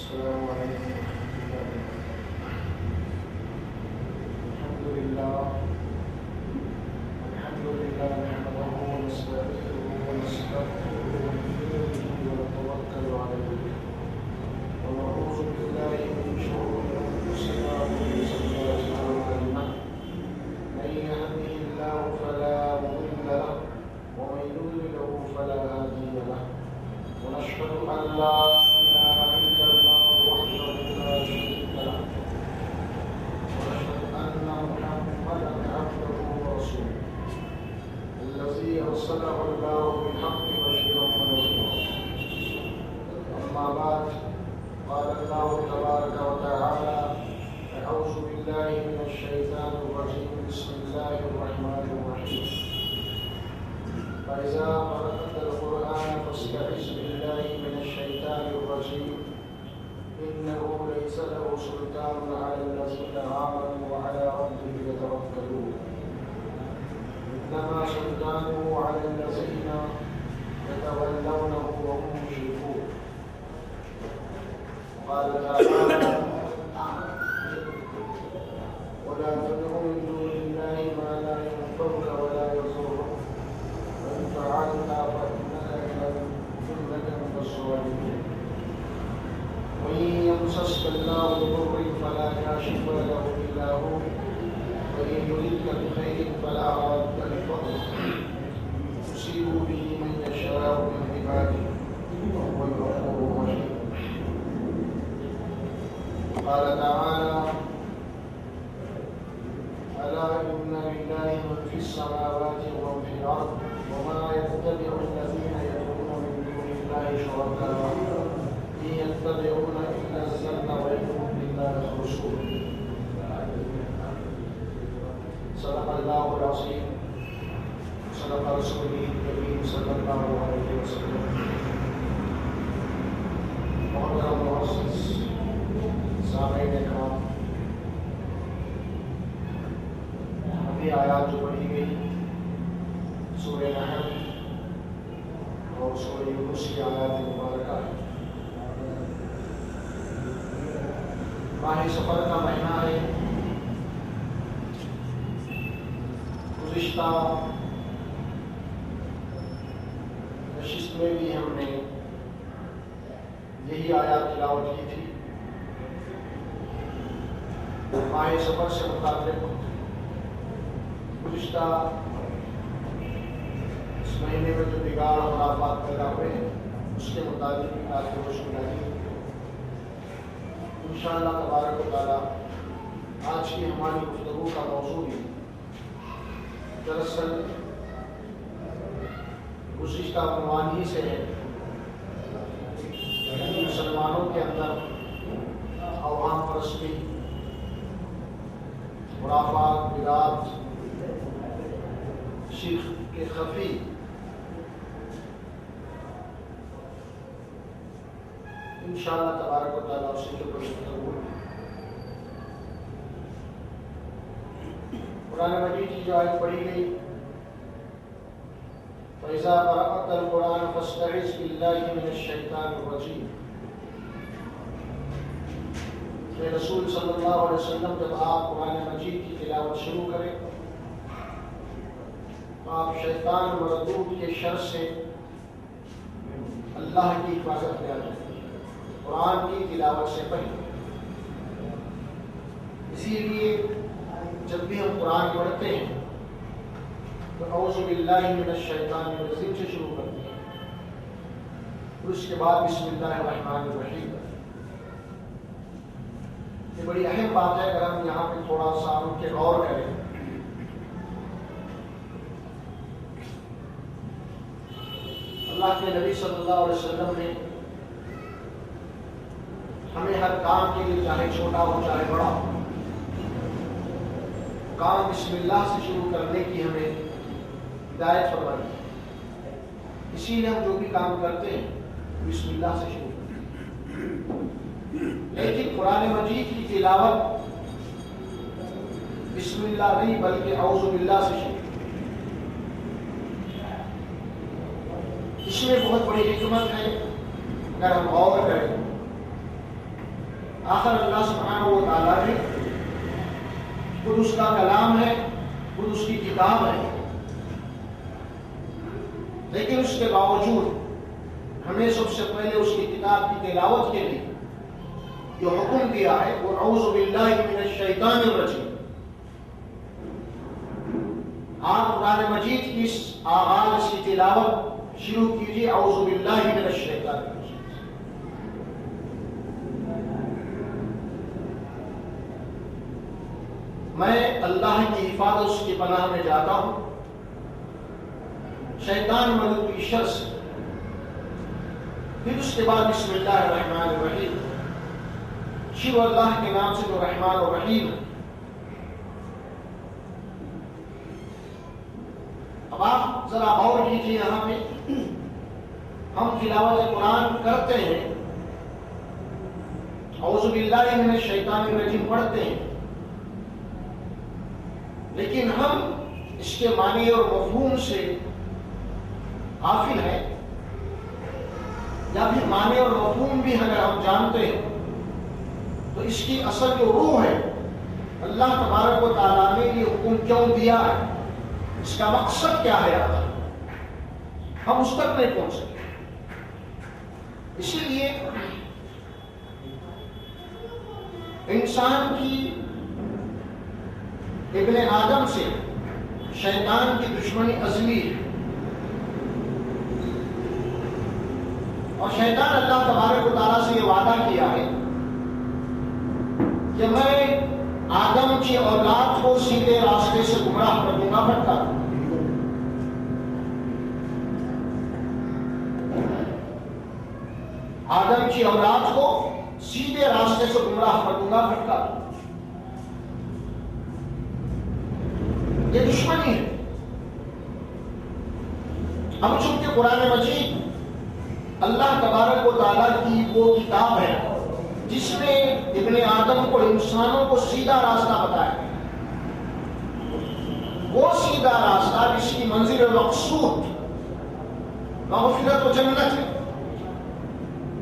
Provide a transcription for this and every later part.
السلام عليكم ورحمة الله وبركاته. الحمد لله نحمده ونستعينه ونستغفره ونؤمن به ونتوكل عليه ونعوذ بالله من شرور أنفسنا ومن سيئات أعمالنا. من يهده الله فلا مضل له ومن يضلل فلا هادي له. ونشهد أن لا إله إلا الله وحده لا شريك له ونشهد أن محمدا عبده ورسوله الذي أرسله الله بالحق بشيرا ونذيرا. أما بعد، قال الله تبارك وتعالى: أعوذ بالله من الشيطان الرجيم، بسم الله الرحمن الرحيم. فإذا قرأت القرآن فاستعذ بالله من الشيطان الرجيم إنه ليس له سلطان على الذين آمنوا وعلى ربهم يتوكلون. إنما سلطانه على الذين يتولونه وهم مشركون. قال تعالى: ولا تدع من دون الله ما لا ينفعك ولا يضرك وإن فعلت فإنك من الظالمين. وإن يمسسك الله بضر فلا كاشف له إلا هو وإن يردك بخير فلا راد لفضله يصيب به من يشاء من عباده وهو الغفور الرحيم. قال تعالى: ألا إن لله من في السماوات ومن في الأرض وما يتبع الذين يدعون من دون الله شركاء إن يتبعون إلا الظن وإن هم إلا يخرصون. صدق الله العظيم صدق رسوله الكريم صلى الله عليه وسلم. محترم معزز سامعین کرام، ابھی آیات جو پڑھی گئی سورہ نحل اور سورہ یونس کی آیات مبارکہ ہے. ماہ سفر کا مہینہ ہے. گزشتہ نشست میں بھی ہم نے یہی آیات تلاوت کی تھی. ماہ سفر سے متعلق گزشتہ اس مہینے میں جو بگاڑ اور خرافات پیدا ہوئے ہیں اس کے مطابق آج کی روشنی ڈالی. انشاءاللہ تبارک و تعالیٰ آج کی ہماری گفتگو کا موضوع بھی دراصل گزشتہ عنوان ہی سے ہے، یعنی مسلمانوں کے اندر اوہام پرستی، خرافات، بدعات، شرک کے خفی انشاءاللہ تبارک و تعالیٰ اسی کے اوپر گفتگو. قرآن مجید کی جو آیت پڑھی گئی فَإِذَا قَرَأْتَ الْقُرْآنَ فَاسْتَعِذْ بِاللَّهِ مِنَ الشَّيْطَانِ الرَّجِيمِ. کہ رسول صلی اللہ علیہ وسلم جب آپ قرآن مجید کی تلاوت شروع کریں تو آپ شیطان مردود کے شر سے اللہ کی حفاظت کیا جائے قرآن کی تلاوت سے پہلے. اسی لیے جب بھی ہم قرآن پڑھتے ہیں تو اعوذ باللہ من الشیطان الرجیم سے شروع کرتے ہیں اور اس کے بعد بسم اللہ الرحمن الرحیم. یہ بڑی اہم بات ہے. اگر ہم یہاں پہ تھوڑا سا ان کے غور کریں اللہ کے نبی صلی اللہ علیہ وسلم نے ہمیں ہر کام کے لیے، چاہے چھوٹا ہو چاہے بڑا ہو، کام بسم اللہ سے شروع کرنے کی ہمیں ہدایت فرمائی. اسی لیے ہم جو بھی کام کرتے ہیں بسم اللہ سے شروع کرتے ہیں. لیکن قرآن مجید کی تلاوت بسم اللہ نہیں بلکہ اعوذ باللہ سے شروع. اس میں بہت بڑی حکمت ہے. اگر ہم غور کریں آخر اللہ سبحانہ و تعالیٰ نے خود اس کا کلام ہے، خود اس کی کتاب ہے، لیکن اس کے باوجود ہمیں سب سے پہلے اس کی کتاب کی تلاوت کے لیے جو حکم دیا ہے وہ اعوذ باللہ من الشیطان الرجیم. آپ قرآن مجید کی اس آغاز کی تلاوت شروع کیجیے اعوذ باللہ من الشیطان الرجیم. میں اللہ کی حفاظت اس کی پناہ میں جاتا ہوں شیطان ملک کی شر سے. پھر اس کے بعد بسم اللہ الرحمن الرحیم، شروع اللہ کے نام سے جو رحمان و رحیم ہے. اب آپ ذرا غور کیجیے، یہاں پہ ہم تلاوت قرآن کرتے ہیں، اعوذ باللہ من الشیطان الرجیم پڑھتے ہیں، لیکن ہم اس کے معنی اور مفہوم سے غافل ہیں، یا پھر معنی اور مفہوم بھی اگر ہم جانتے ہیں تو اس کی اصل جو روح ہے، اللہ تبارک و تعالیٰ نے یہ حکم کیوں دیا ہے، اس کا مقصد کیا ہے، ہم اس تک نہیں پہنچ سکتے. اسی لیے انسان کی ابن آدم سے شیطان کی دشمنی ازلی ہے، اور شیطان اللہ تبارک و تعالیٰ سے یہ وعدہ کیا ہے کہ میں آدم کی اولاد کو سیدھے راستے سے گمراہ کر دوں گا، بھٹکا دوں گا. آدم کی اولاد کو سیدھے راستے سے گمراہ کر دوں گا، بھٹکا دوں گا. یہ دشمنی ہے. اب چونکہ قرآن مجید اللہ تبارک و تعالیٰ کی وہ کتاب ہے جس نے ابن آدم کو، انسانوں کو سیدھا راستہ بتایا، وہ سیدھا راستہ جس کی منزل مقصود مغفرت و جنت ہے.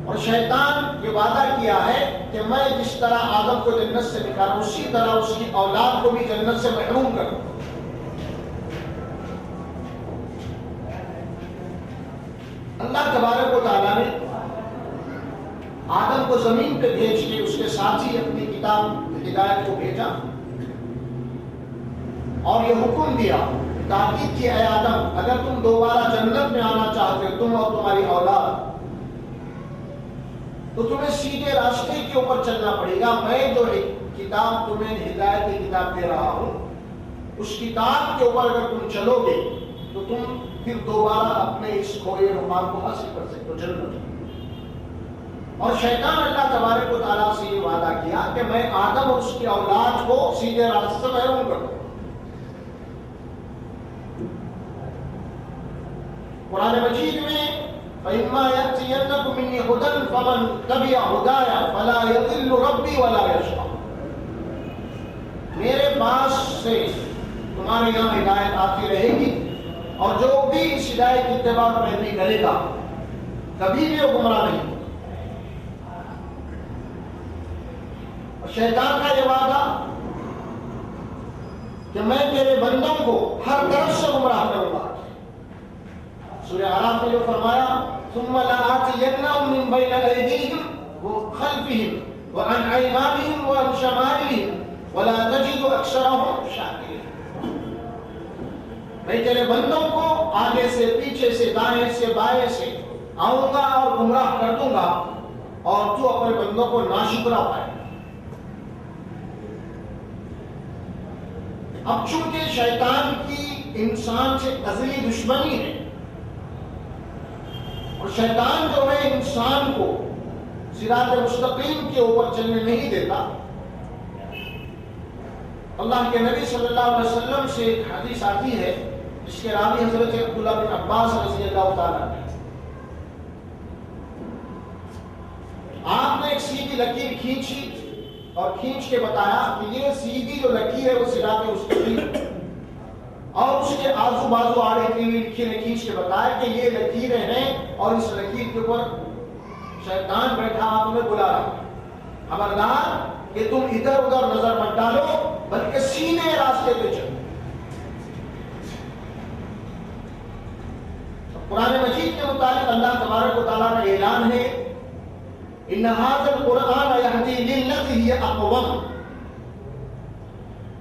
اور شیطان یہ وعدہ کیا ہے کہ میں جس طرح آدم کو جنت سے نکالا اسی طرح اس کی اولاد کو بھی جنت سے محروم کروں. اللہ تبارک و تعالیٰ نے آدم کو زمین پہ بھیج کے اس کے ساتھ ہی اپنی کتاب ہدایت کو بھیجا اور یہ حکم دیا، تاکید کی، اے آدم اگر تم دوبارہ جنت میں آنا چاہتے ہو، تم اور تمہاری اولاد، تو تمہیں سیدھے راستے کے اوپر چلنا پڑے گا. میں جو کتاب تمہیں ہدایت کی کتاب دے رہا ہوں، اس کتاب کے اوپر اگر تم چلو گے تو تم پھر دوبارہ اپنے اس کھوئے مقام کو حاصل کر سکتے ہو، جنت. اور شیطان اللہ تبارک و تعالیٰ سے یہ وعدہ کیا کہ میں آدم اور اس کی اولاد کو سیدھے راستے سے محروم کر دوں. قرآن مجید میں فَإِمَّا يَأْتِيَنَّكُم مِّنِّي هُدًى فَمَن تَبِعَ هُدَايَ فَلَا يَضِلُّ رَبِّي وَلَا يَشْقَىٰ. میرے پاس سے تمہارے یہاں ہدایت آتی رہے گی، اور جو بھی اس ہدایت کی اتباع پیروی کرے گا کبھی بھی وہ گمراہ نہیں. اور شیطان کا یہ وعدہ کہ میں تیرے بندوں کو ہر طرف سے گمراہ کروں گا. سورہ اعراف میں جو فرمایا ثم لآتینہم من بین ایدیہم وخلفہم وعن ایمانہم وعن شمائلہم ولا تجد اکثرہم شاکرین. میں تیرے بندوں کو آگے سے، پیچھے سے، دائیں سے، بائیں سے آؤں گا اور گمراہ کر دوں گا، اور تو اپنے بندوں کو ناشکرا پائے. اب چونکہ شیطان کی انسان سے ازلی دشمنی ہے، اور شیطان جو ہے انسان کو صراط مستقیم کے اوپر چلنے نہیں دیتا. اللہ کے نبی صلی اللہ علیہ وسلم سے ایک حدیث آتی ہے جس کے راوی حضرت عبداللہ بن عباس رضی اللہ تعالیٰ عنہ. آپ نے ایک سیدھی لکیر کھینچی اور کھینچ کے بتایا کہ یہ سیدھی جو لکیر ہے وہ صراط مستقیم، اور اس کے آزو بازو آڑے ہوئی لکیریں کھینچ کے بتایا کہ یہ لکیریں ہیں، اور اس لکیر کے اوپر شیطان بیٹھا آپ میں بلا رہا ہے. خبردار کہ تم ادھر ادھر نظر مت ڈالو بلکہ سیدھے راستے پہ چلو. قرآن مجید کے متعلق اللہ تبارک و تعالیٰ کا اعلان ہے ان ھذا القرآن یہدی للتی ہی اقوم.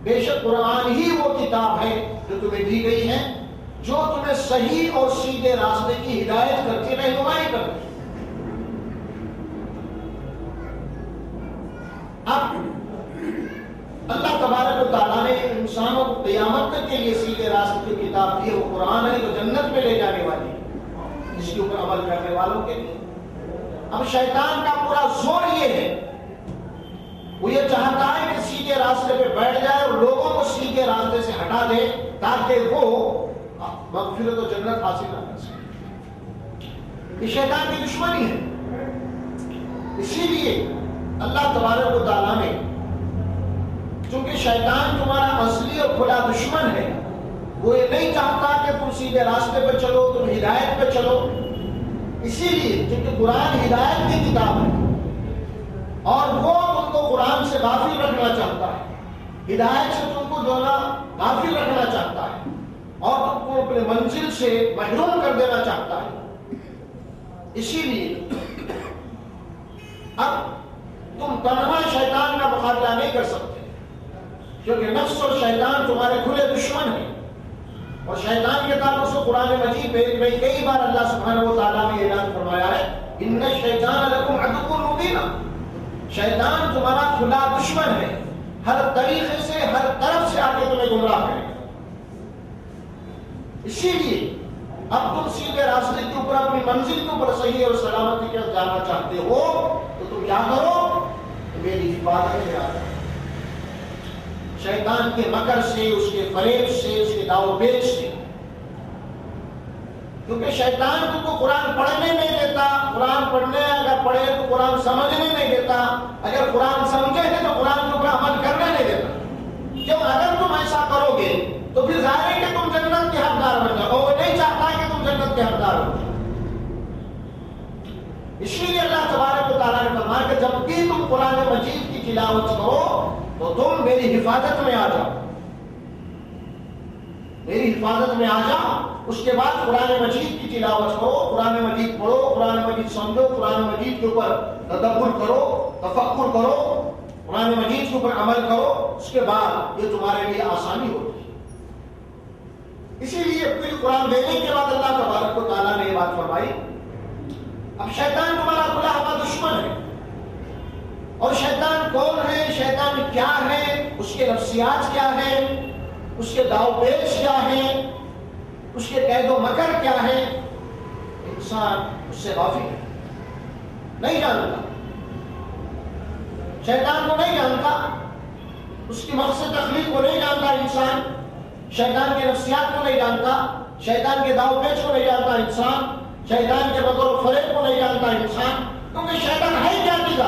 بے شک قرآن ہی وہ کتاب ہے جو تمہیں دی گئی ہے جو تمہیں صحیح اور سیدھے راستے کی ہدایت کرتی رہنمائی کرتی. اب اللہ تبارک و تعالیٰ نے انسانوں کو قیامت تک کے لیے سیدھے راستے کی کتاب دی. وہ قرآن ہے جو جنت میں لے جانے والی ہے جس کے اوپر عمل کرنے والوں کے لیے. اب شیطان کا پورا زور یہ ہے, وہ یہ چاہتا ہے کہ سیدھے راستے پہ بیٹھ جائے اور لوگوں کو سیدھے راستے سے ہٹا دے تاکہ وہ مغفرت و جنت حاصل نہ کر سکے. یہ شیطان کی دشمنی ہے. اسی لیے اللہ تبارک و تعالیٰ نے, چونکہ شیطان تمہارا اصلی اور کھلا دشمن ہے, وہ یہ نہیں چاہتا کہ تم سیدھے راستے پہ چلو, تم ہدایت پہ چلو. اسی لیے چونکہ قرآن ہدایت کی کتاب ہے اور وہ تم کو قرآن سے غافل رکھنا چاہتا ہے, ہدایت سے تم کو جو ہے غافل رکھنا چاہتا ہے اور تم کو اپنے منزل سے محروم کر دینا چاہتا ہے. اسی لیے اب تم تنہا شیطان کا مقابلہ نہیں کر سکتے کیونکہ نفس اور شیطان تمہارے کھلے دشمن ہیں. اور شیطان کے تعلق سے قرآن مجید میں کئی بار اللہ سبحانہ و تعالیٰ نے اعلان فرمایا ہے ان الشیطان لکم عدو مبین. شیطان تمہارا کھلا دشمن ہے, ہر طریقے سے ہر طرف سے آ کے تمہیں گمراہ کرے. اسی لیے اب تم سیدھے راستے کے اوپر اپنی منزل کے اوپر صحیح اور سلامتی کے ساتھ جانا چاہتے ہو تو تم کیا کرو, میری حفاظت میں آ جاؤ. شیطان کے مکر سے, اس کے فریب سے, اس کے داؤ پیچ سے. کیونکہ شیطان تم کو قرآن پڑھنے نہیں دیتا. قرآن پڑھنے اگر پڑھے تو قرآن سمجھنے نہیں دیتا. اگر قرآن سمجھے ہے تو قرآن کے اوپر عمل کرنے نہیں دیتا. کیوں؟ اگر تم ایسا کرو گے تو پھر ظاہر ہے کہ تم جنت کے حقدار بن جاؤ. وہ نہیں چاہتا کہ تم جنت کے حقدار ہو. اسی لیے اللہ تبارک و تعالیٰ نے فرمایا کہ جب بھی تم قرآن مجید کی تلاوت کرو تو تم میری حفاظت میں آ جاؤ, میری حفاظت میں آ جاؤ. اس کے بعد قرآن مجید کی تلاوت کرو, قرآن مجید پڑھو, قرآن مجید سمجھو, قرآن مجید کے اوپر تدبر کرو, تفکر کرو, قرآن مجید کے اوپر عمل کرو. اس کے بعد یہ تمہارے لیے آسانی ہوگی. اسی لیے پھر قرآن دینے کے بعد اللہ تبارک و تعالیٰ نے یہ بات فرمائی. اب شیطان تمہارا کھلا ہوا دشمن ہے. اور شیطان کون ہے, شیطان کیا ہے, اس کے نفسیات کیا ہے, اس کے داؤ پیچ کیا ہے, اس کے قید و مکر کیا ہے, انسان اس سے غافل ہے, نہیں جانتا. شیطان کو نہیں جانتا, اس کی مقصد تخلیق کو نہیں جانتا انسان, شیطان کے نفسیات کو نہیں جانتا, شیطان کے داؤ پیچ کو نہیں جانتا انسان, شیطان کے مکر و فریب کو نہیں جانتا انسان. کیونکہ شیطان ہے کیا چیز.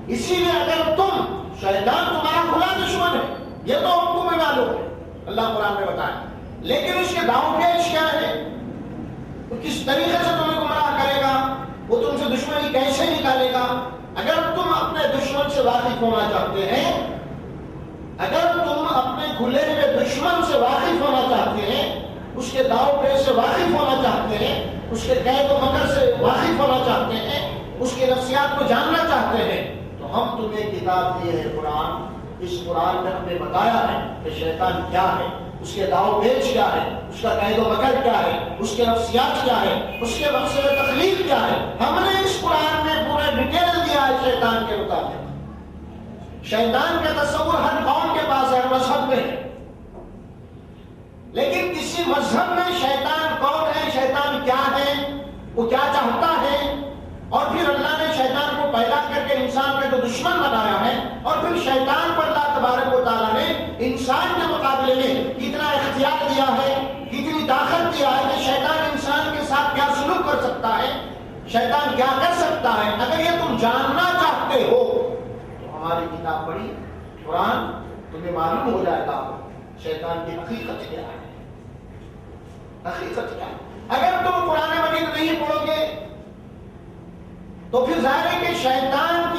اسی لیے اگر تم, شیطان تمہارا کھلا دشمن ہے, یہ تو ہم کو معلوم ہے, اللہ قرآن میں بتایا, لیکن اس کے داؤ پیچ کیا ہے, وہ کس طریقے سے تمہیں گمراہ کرے گا, وہ تم سے دشمنی کیسے نکالے گا. اگر تم اپنے دشمن سے واقف ہونا چاہتے ہیں, اگر تم اپنے کھلے ہوئے دشمن سے واقف ہونا چاہتے ہیں, اس کے داؤ پیچ سے واقف ہونا چاہتے ہیں, اس کے قید و مکر سے واقف ہونا چاہتے ہیں, اس کے نفسیات کو جاننا چاہتے ہیں, ہم تمہیں کتاب دی ہے قرآن. اس قرآن میں ہم نے بتایا ہے کہ شیطان کیا ہے, اس کے داؤ پیچ کیا ہے, اس کا قید و مکر کیا ہے, اس کے نفسیات کیا ہے, اس کے مقصد تخلیق کیا ہے. ہم نے اس قرآن میں پورا ڈیٹیل دیا ہے شیطان کے مطابق. شیطان کا تصور ہر قوم کے پاس ہے, مذہب میں ہے, لیکن کسی مذہب میں شیطان کون ہے, شیطان کیا ہے, وہ کیا چاہتا ہے, اور پھر اللہ نے شیطان کو پیدا کر کے انسان کا جو دشمن بنایا ہے, اور پھر شیطان پر اللہ تبارک و تعالیٰ نے انسان کے مقابلے میں کتنا اختیار دیا ہے, کتنی طاقت دیا ہے کہ شیطان انسان کے ساتھ کیا سلوک کر سکتا ہے, شیطان کیا کر سکتا ہے. اگر یہ تم جاننا چاہتے ہو تو ہماری کتاب پڑھی قرآن, تمہیں معلوم ہو جائے گا شیطان کی حقیقت کیا ہے, حقیقت کیا ہے. اگر تم قرآن مجید نہیں پڑھو گے تو پھر ظاہر ہے کہ شیطان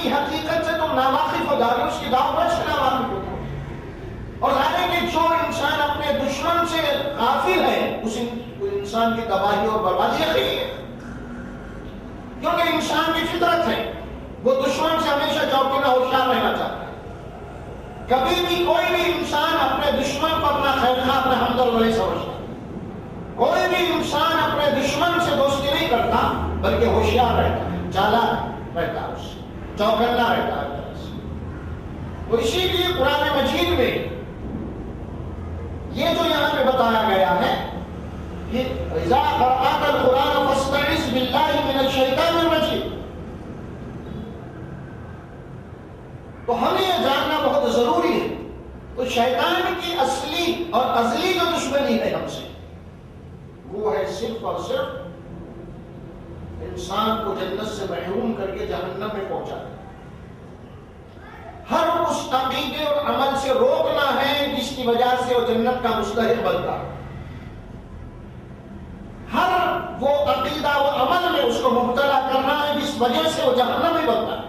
ناواقف ہو جائے اس کی دعوت سے ناواقف ہوتا ہے. اور ظاہر ہے کہ جو انسان اپنے دشمن سے غافل ہے اس انسان کی تباہی اور بربادی یقینی ہے. کیونکہ انسان کی فطرت ہے وہ دشمن سے ہمیشہ چوکنا ہوشیار رہنا چاہتا ہے. کبھی بھی کوئی بھی انسان اپنے دشمن کو اپنا خیر خواہ اپنا ہمدرد نہیں سمجھتا. کوئی بھی انسان اپنے دشمن سے دوستی نہیں کرتا بلکہ ہوشیار رہتا ہے, چالاک رہتا ہے, اس چوکنا رہتا ہے. تو اسی لیے قرآن مجید میں یہ جو یہاں پہ بتایا گیا ہے کہ اذا قرأت القرآن فاستعذ باللہ من الشیطان الرجیم, تو ہمیں یہ جاننا بہت ضروری ہے. تو شیطان کی اصلی اور ازلی جو دشمنی ہے ہم سے وہ ہے صرف اور صرف انسان کو جنت سے محروم کر کے جہنم میں پہنچانا. ہر اس عقیدے اور عمل سے روکنا ہے جس کی وجہ سے وہ جنت کا مستحق بنتا ہے. ہر وہ عقیدہ و عمل میں اس کو مبتلا کرنا ہے جس وجہ سے وہ جہنم میں بنتا ہے.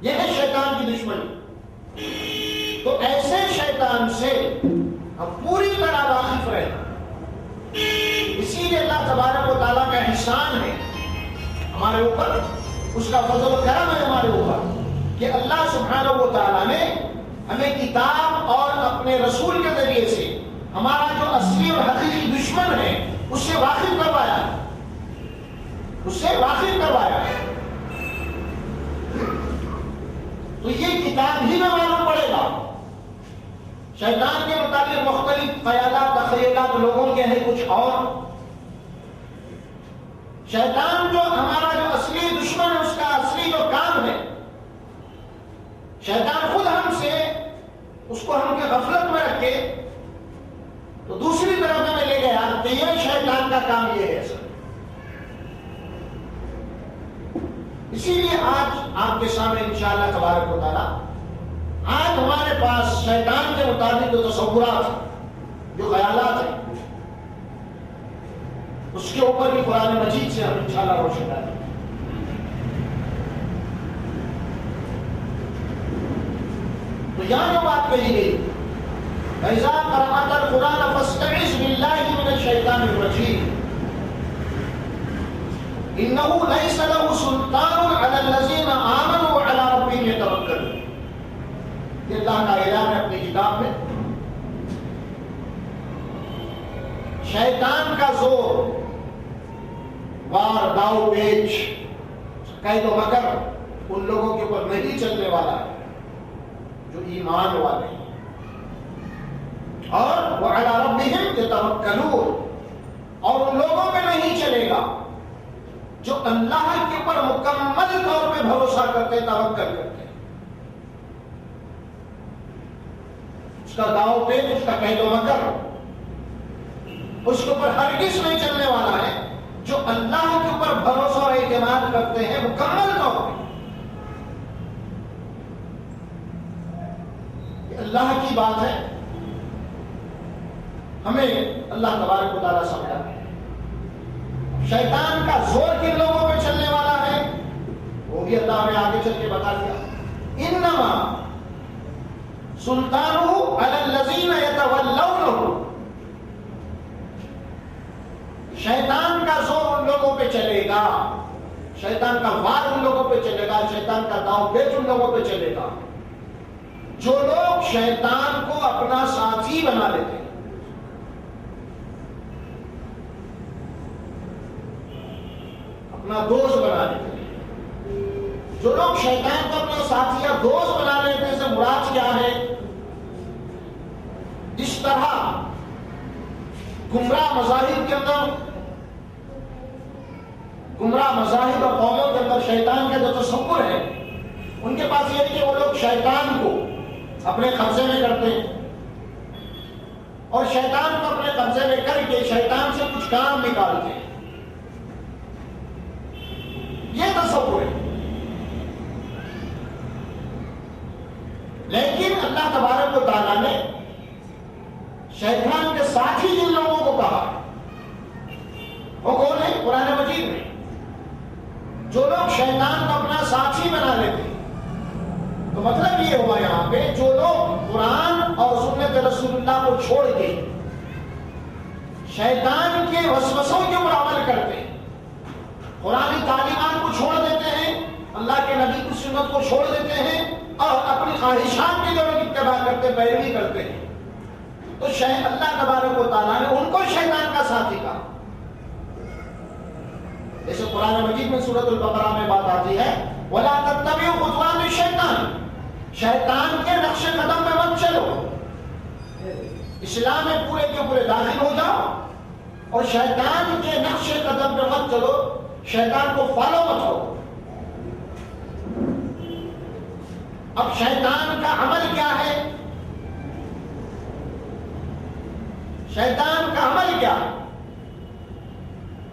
یہ ہے شیطان کی دشمنی. تو ایسے شیطان سے ہم پوری طرح واقف رہنا. اسی لیے اللہ تبارک و تعالیٰ کا احسان ہے ہمارے اوپر, اس کا فضل و کرم ہے ہمارے اوپر کہ اللہ سبحانہ و تعالیٰ نے ہمیں کتاب اور اپنے رسول کے ذریعے سے ہمارا جو اصلی اور حقیقی دشمن ہے اس سے واقف کروایا ہے, اس سے واقف کروایا ہے. تو یہ کتاب ہی میں معلوم پڑے گا. شیطان کے متعلق مختلف خیالات تخیلات لوگوں کے ہیں کچھ اور. شیطان جو ہمارا جو اصلی دشمن ہے اس کا اصلی جو کام ہے, شیطان خود ہم سے اس کو ہم کے غفلت میں رکھ کے تو دوسری طرف میں لے گیا کہ یہ شیطان کا کام یہ ہے. اسی لیے آج آپ کے سامنے انشاءاللہ تبارک و تعالیٰ آج ہمارے پاس شیطان کے مطابق جو تصورات جو خیالات ہیں اس کے اوپر بھی قرآن مجید سے ہم انشاءاللہ روشن کریں. تو یہاں جو بات کہی گئی فَإِذَا قَرَأْتَ الْقُرْآنَ فَاسْتَعِذْ بِاللَّهِ مِنَ الشَّيْطَانِ الرَّجِيمِ إِنَّهُ لَيْسَ لَهُ سُلْطَانٌ عَلَى الَّذِينَ آمَنُوا وَعَلَى رَبِّهِمْ يَتَوَكَّلُونَ. یہ اللہ کا اعلان ہے اپنی کتاب میں. شیطان کا زور, وار داؤ پیچ, قید و مکر ان لوگوں کے اوپر نہیں چلنے والا ہے جو ایمان والے ہیں. اور وَعَلَى رَبِّهِمْ يَتَوَكَّلُونَ, اور ان لوگوں پہ نہیں چلے گا جو اللہ کے اوپر مکمل طور پہ بھروسہ کرتے, توکل کرتے. اس کا داؤ پیچ, اس کا قید و مکر اس کے اوپر ہرگز نہیں چلنے والا ہے جو اللہ کے اوپر بھروسہ اور اعتماد کرتے ہیں مکمل طور پہ. یہ اللہ کی بات ہے, ہمیں اللہ تبارک و تعالیٰ سمجھا. شیطان کا زور کن لوگوں پہ چلنے والا ہے وہ بھی اللہ نے آگے چل کے بتا دیا. انما سلطانہ علی الذین یتولونہ, شیطان کا زور ان لوگوں پہ چلے گا, شیطان کا وار ان لوگوں پہ چلے گا, شیطان کا داؤ پیچ ان لوگوں پہ چلے گا جو لوگ شیطان کو اپنا ساتھی بنا لیتے ہیں. اپنا دوست بنا لیتے ہیں. جو لوگ شیطان کو اپنا ساتھی یا دوست بنا لیتے ہیں سے مراد کیا ہے؟ جس طرح گمراہ مذاہب کے اندر, گمراہ مذاہب اور قوموں کے اندر شیطان کا جو تصور ہے ان کے پاس یہ ہے کہ وہ لوگ شیطان کو اپنے قبضے میں کرتے ہیں اور شیطان کو اپنے قبضے میں کر کے شیطان سے کچھ کام نکالتے ہیں. یہ تصور ہے. لیکن اللہ تبارک و تعالیٰ نے شیطان کے ساتھی جن لوگوں کو کہا وہ کون ہے؟ قرآن مجید میں جو لوگ شیطان کو اپنا ساتھی بنا لیتے ہیں تو مطلب یہ ہوا یہاں پہ جو لوگ قرآن اور سنت رسول اللہ کو چھوڑ کے شیطان کے وسوسوں کے اوپر عمل کرتے ہیں، قرآنی تعلیمات کو چھوڑ دیتے ہیں، اللہ کے نبی کی سنت کو چھوڑ دیتے ہیں اور اپنی خواہشات کی جو لوگ اتباع کرتے پیروی کرتے ہیں، تو اللہ تبارک و تعالیٰ نے ان کو شیطان کا ساتھی کہا۔ جیسے قرآن مجید میں سورۃ البقرہ میں بات آتی ہے وَلَا تَتَّبِعُوا خُطُوَاتِ الشَّيْطَانِ، شیطان کے نقش قدم میں مت چلو، اسلام میں پورے کے پورے داخل ہو جاؤ اور شیطان کے نقش قدم پہ مت چلو، شیطان کو فالو مت کرو۔ اب شیطان کا عمل کیا ہے؟ شیطان کا عمل کیا ہے؟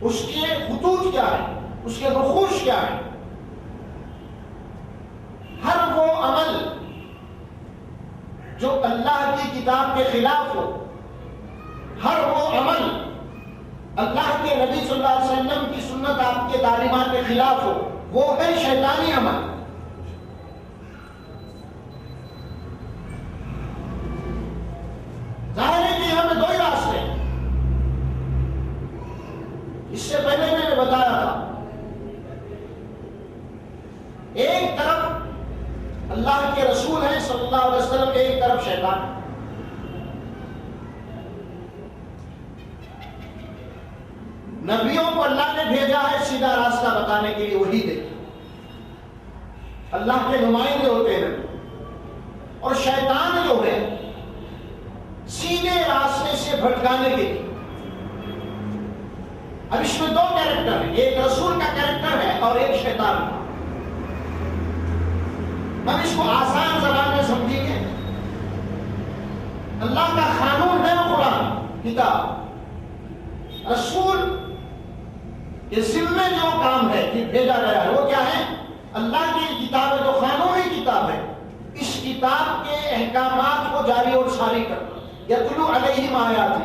اس کے خطوط کیا ہے؟ اس کے نقوش کیا ہے؟ ہر وہ عمل جو اللہ کی کتاب کے خلاف ہو، ہر وہ عمل اللہ کے نبی صلی اللہ علیہ وسلم کی سنت آپ کے تعلیمات کے خلاف ہو، وہ ہے شیطانی عمل۔ ظاہر ہے کہ ہمیں دو ہی راستے ہیں۔ اس سے پہلے میں نے بتایا تھا ایک طرف اللہ کے رسول ہیں صلی اللہ علیہ وسلم، ایک طرف شیطان۔ نبیوں کو اللہ نے بھیجا ہے سیدھا راستہ بتانے کے لیے، وہی دیکھیں اللہ کے نمائندے ہوتے ہیں، اور شیطان جو ہے سیدھے راستے سے بھٹکانے کے لیے۔ اب اس میں دو کیریکٹر ہیں، ایک رسول کا کیریکٹر ہے اور ایک شیطان کا۔ ہم اس کو آسان زبان میں سمجھیں گے، اللہ کا قانون ہے قرآن کتاب، رسول کے ذمے جو کام ہے کہ بھیجا گیا ہے وہ کیا ہے؟ اللہ کی کتاب ہے، جو قانونی کتاب ہے، اس کتاب کے احکامات کو جاری اور ساری کرنا۔ یتلو علیہم آیاتی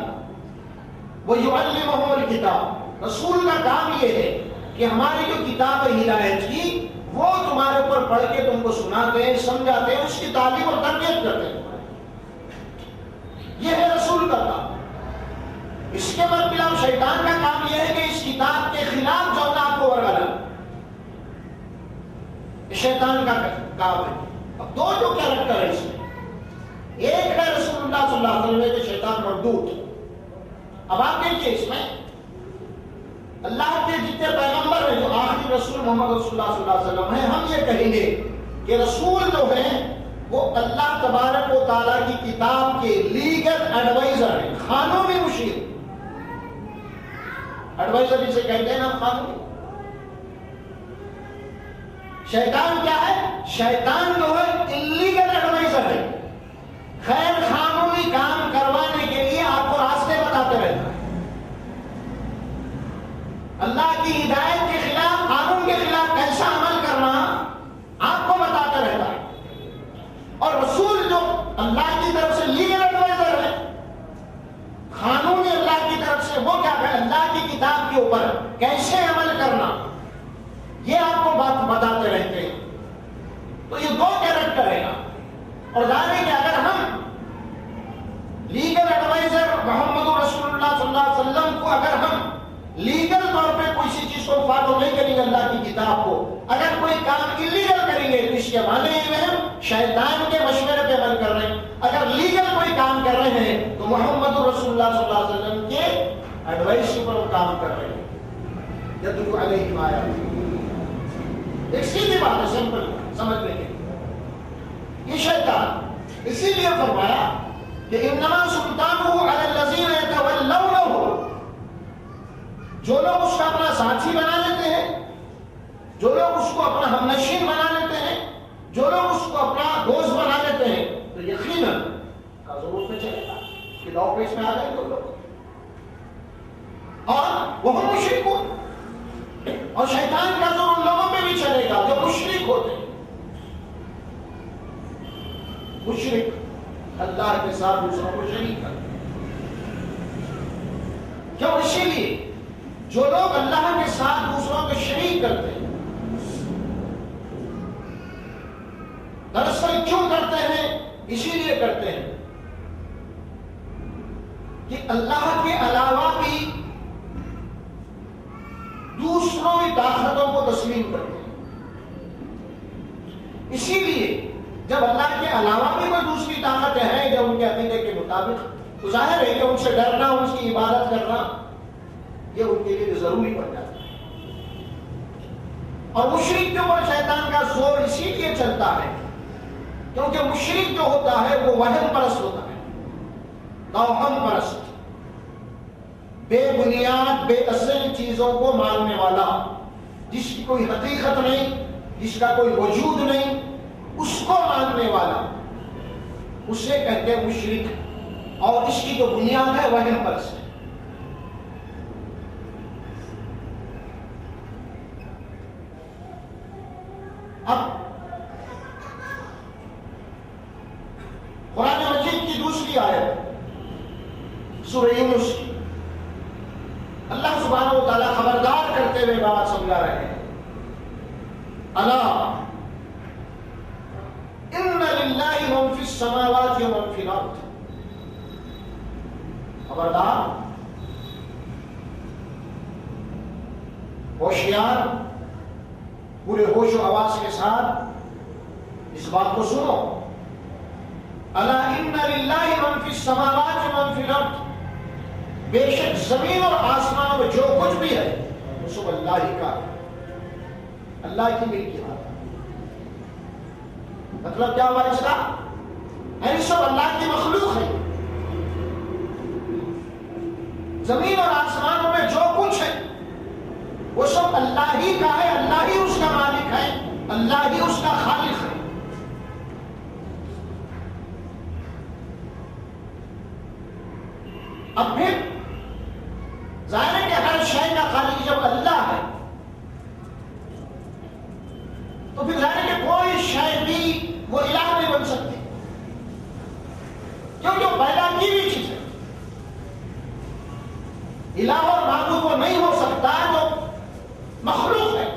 ویعلمہم الکتاب، رسول کا کام یہ ہے کہ ہماری جو کتاب ہے ہدایت کی، وہ تمہارے اوپر پڑھ کے تم کو سناتے ہیں، سمجھاتے ہیں، اس کی تعلیم اور تربیت کرتے ہیں۔ یہ ہے رسول کا کام۔ اس کے برخلاف شیطان کا کام یہ ہے کہ اس کتاب کے خلاف جو آپ کو ورگانا، شیطان کا کام ہے۔ اب دو جو کیریکٹر ہے اس میں، ایک ہے رسول اللہ صلی اللہ علیہ وسلم کے شیطان مردود۔ اب آپ دیکھیے اس میں اللہ کے جتنے پیغمبر ہیں، جو آخری رسول محمد رسول اللہ صلی اللہ علیہ وسلم ہیں، ہم یہ کہیں گے کہ رسول جو ہیں وہ اللہ تبارک و تعالیٰ کی کتاب کے لیگل ایڈوائزر ہیں، قانونی مشیر۔ ایڈوائزر جسے کہتے ہیں نا قانونی۔ شیطان کیا ہے؟ شیطان جو ہے انلیگل ایڈوائزر ہے، غیر قانونی کام کروانے کے لیے آپ کو راستے بتاتے رہتا ہے، اللہ کی ہدایت کے خلاف، قانون کے خلاف کیسا عمل کرنا آپ کو بتاتا رہتا ہے۔ اور رسول جو اللہ کی طرف سے لیگل ایڈوائزر ہے، قانونی اللہ کی طرف سے، وہ کیا ہے؟ اللہ کی کتاب کے اوپر کیسے عمل کرنا، یہ آپ کو بات بتاتے رہتے ہیں۔ تو یہ دو کیریکٹر ہے نا۔ اور ظاہر ہے کہ اگر ہم لیگل ایڈوائزر محمد رسول اللہ صلی اللہ علیہ وسلم کو اگر ہم لیگل طور پہ کوئی سی چیز کو فالو نہیں کریں گے، اللہ کی کتاب کو، اگر کوئی کام انلیگل کریں گے تو اس کے معنی یہ ہم شیطان کے مشورے پہ عمل کر رہے ہیں۔ اگر لیگل کوئی کام کر رہے ہیں تو محمد رسول اللہ صلی اللہ علیہ وسلم کے ایڈوائس پر وہ کام کر رہے ہیں۔ یتلو علیہم آیاتی، ایک سیدھی بات ہے، سمپل سمجھنے کے۔ یہ شیطان اسی لیے فرمایا کہ انما سلطانہ علی الذین یتولونہ، جو لوگ اس کا اپنا ساتھی بنا لیتے ہیں، جو لوگ اس کو اپنا ہمنشین بنا لیتے ہیں، جو لوگ اس کو اپنا دوست بنا لیتے ہیں، تو یقیناً کا ضرورت میں چلے گا کہ لوگ اس میں آ جائیں گے لوگ، اور وہ مشرکون، اور شیطان کا زور ان لوگوں پہ بھی چلے گا جو مشرک ہوتے ہیں۔ مشرک اللہ کے ساتھ دوسروں کو شریک کرتے ہیں۔ کیوں؟ اسی لیے جو لوگ اللہ کے ساتھ دوسروں کو شریک کرتے ہیں، دراصل کیوں کرتے ہیں؟ اسی لیے کرتے ہیں کہ اللہ کے علاوہ بھی دوسروں کی طاقتوں کو تسلیم کرتے ہیں۔ اسی لیے جب اللہ کے علاوہ بھی کوئی دوسری طاقتیں ہیں جو ان کے عقیدے کے مطابق، تو ظاہر ہے کہ ان سے ڈرنا، ان کی عبادت کرنا یہ ان کے لیے ضروری پڑ جاتا ہے۔ اور مشرک کے اوپر شیطان کا زور اسی لیے چلتا ہے کیونکہ مشرک جو ہوتا ہے وہ وہم پرست ہوتا ہے، توہم پرست، بے بنیاد بے اصل چیزوں کو ماننے والا، جس کی کوئی حقیقت نہیں، جس کا کوئی وجود نہیں، اس کو ماننے والا، اسے کہتے ہیں مشرک، اور اس کی جو بنیاد ہے وہم پرست ہے۔ اب قرآن مجید کی دوسری آیت سورہ یونس کی، اللہ سبحانہ و تعالیٰ خبردار کرتے ہوئے بات سمجھا رہے ہیں، الا ان للہ من فی السماوات و من فی الارض، خبردار، ہوشیار، پورے ہوش و حواس کے ساتھ اس بات کو سنو، الا ان للہ من فی السماوات و من فی الارض، بے شک زمین اور آسمان میں جو کچھ بھی ہے وہ سب اللہ ہی کا ہے، اللہ کی ملکیت ہے۔ مطلب کیا ہوا اس کا؟ یعنی سب اللہ کی مخلوق ہے، زمین اور آسمانوں میں جو کچھ ہے وہ سب اللہ ہی کا ہے، اللہ ہی اس کا مالک ہے، اللہ ہی اس کا خالق ہے۔ اب پھر ظاہر ہے کہ ہر شے کا خالق جب اللہ ہے تو پھر ظاہر ہے کہ کوئی شے بھی وہ الہ نہیں بن سکتی، کیونکہ وہ پیدا کی ہوئی چیز ہے۔ الہ اور معبود وہ نہیں ہو سکتا جو مخلوق ہے۔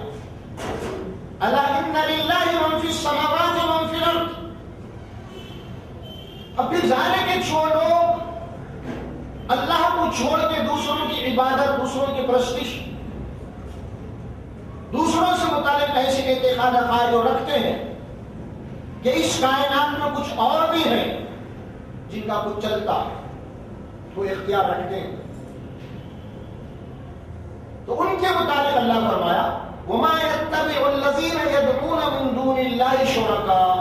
الا ان للہ من فی السماوات و من فی الارض، اب پھر ظاہر ہے کہ جو لوگ اللہ کو چھوڑ کے دوسروں کی عبادت، دوسروں کی پرستش، دوسروں سے متعلق ایسے اعتقاد عقائد رکھتے ہیں کہ اس کائنات میں کچھ اور بھی ہے جن کا کچھ چلتا ہے، وہ اختیار رکھتے ہیں، تو ان کے متعلق اللہ فرمایا وَمَا يَتَّبِعُ الَّذِينَ يَدْعُونَ مِن دُونِ اللَّهِ شُرَكَاءَ،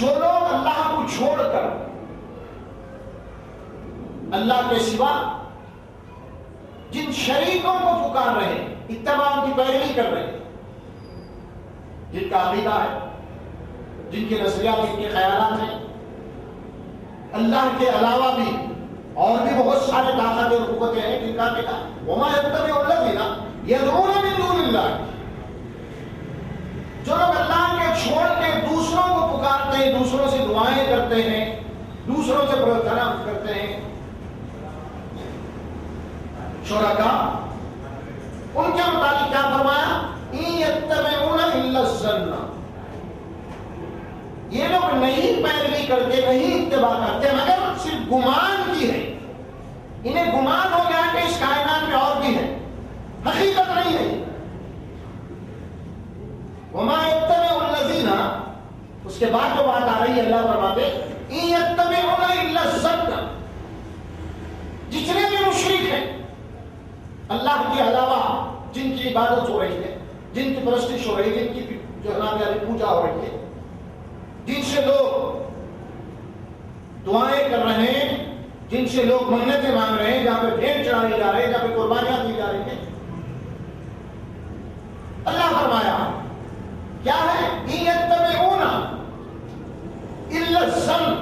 جو لوگ اللہ کو چھوڑ کر اللہ کے سوا جن شریکوں کو پکار رہے ہیں، اتباع ان کی پیروی کر رہے ہیں، جن کا عقیدہ ہے، جن کے نظریات، جن کے خیالات ہیں، اللہ کے علاوہ بھی اور بھی بہت سارے طاقتیں اور قوتیں ہیں جن کا عقیدہ وما يتبع الذين يدعون من دون الله، جو لوگ اللہ کے چھوڑ کے دوسروں کو پکارتے ہیں، دوسروں سے دعائیں کرتے ہیں، دوسروں سے پرارتھنا کرتے ہیں، شرکا، ان کے متعلق کیا فرمایا؟ ان يتبعون الا الظن، یہ لوگ نہیں پیروی کرتے، نہیں اتباع کرتے مگر صرف گمان کی ہے، انہیں گمان ہو گیا کہ اس کائنات میں اور بھی ہے، حقیقت نہیں ہے۔ وما يتبع الذين، اس کے بعد جو بات آ رہی ہے اللہ فرماتے ان يتبعون الا الظن، جتنے بھی مشرک ہیں اللہ کے علاوہ جن کی عبادت ہو رہی ہے، جن کی پرستش ہو رہی ہے، جن کی جو نام یعنی پوجا ہو رہی ہے، جن سے لوگ دعائیں کر رہے ہیں، جن سے لوگ منتیں مانگ رہے ہیں، جہاں پہ بھیڑ چڑھائی جا رہے ہیں، جہاں پہ قربانیاں دی جا رہی ہیں، اللہ فرمایا کیا ہے؟ ان يتبعون الا الظن،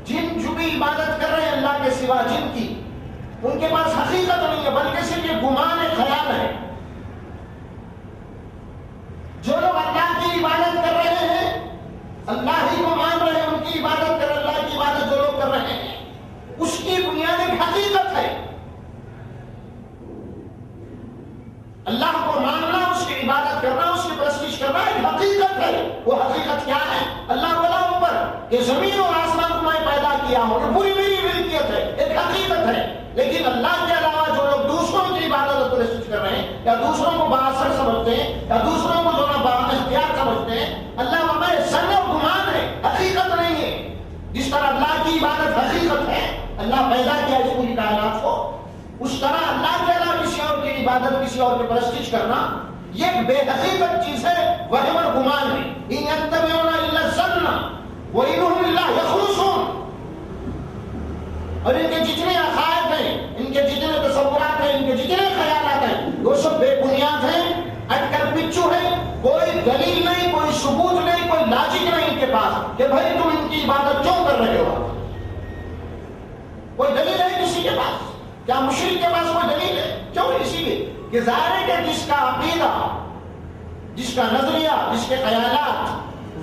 جن جو بھی عبادت کر رہے ہیں اللہ کے سوا، جن کی ان کے پاس حقیقت نہیں ہے بلکہ صرف یہ گمان خیال ہے۔ جو لوگ اللہ کی عبادت کر رہے ہیں، اللہ ہی کو مان رہے ہیں، ان کی عبادت کر، اللہ کی عبادت جو لوگ کر رہے ہیں اس کی بنیاد ایک حقیقت ہے، اللہ کو ماننا، اس کی عبادت کرنا یا دوسروں کو جو اختیار سمجھتے ہیں، اللہ ہمارے سن و گمان ہے، حقیقت نہیں ہے۔ جس طرح اللہ کی عبادت حقیقت ہے، اللہ پیدا کیا اس پوری کائنات کو، اس طرح اللہ کے علاوہ کسی اور کی عبادت، کسی اور کی پرستش کرنا یہ ایک بے حقیقت چیز ہے، وہم اور گمان ہے۔ ان یتبعون الا الظن وانهم الا یخرصون۔ اور ان کے جتنے عقائد ہیں، ان کے جتنے تصورات ہیں، ان کے جتنے خیالات ہیں، وہ سب بے بنیاد ہیں، اٹکل پچو ہیں، کوئی دلیل نہیں، کوئی ثبوت نہیں، کوئی لاجک نہیں ان کے پاس کہ بھائی تم ان کی عبادت کیوں کر رہے ہو۔ کوئی دلیل ہے کسی کے پاس؟ کیا مشرک کے پاس کوئی دلیل ہے؟ کیوں؟ اسی لیے کہ ظاہر ہے کہ جس کا عقیدہ، جس کا نظریہ، جس کے خیالات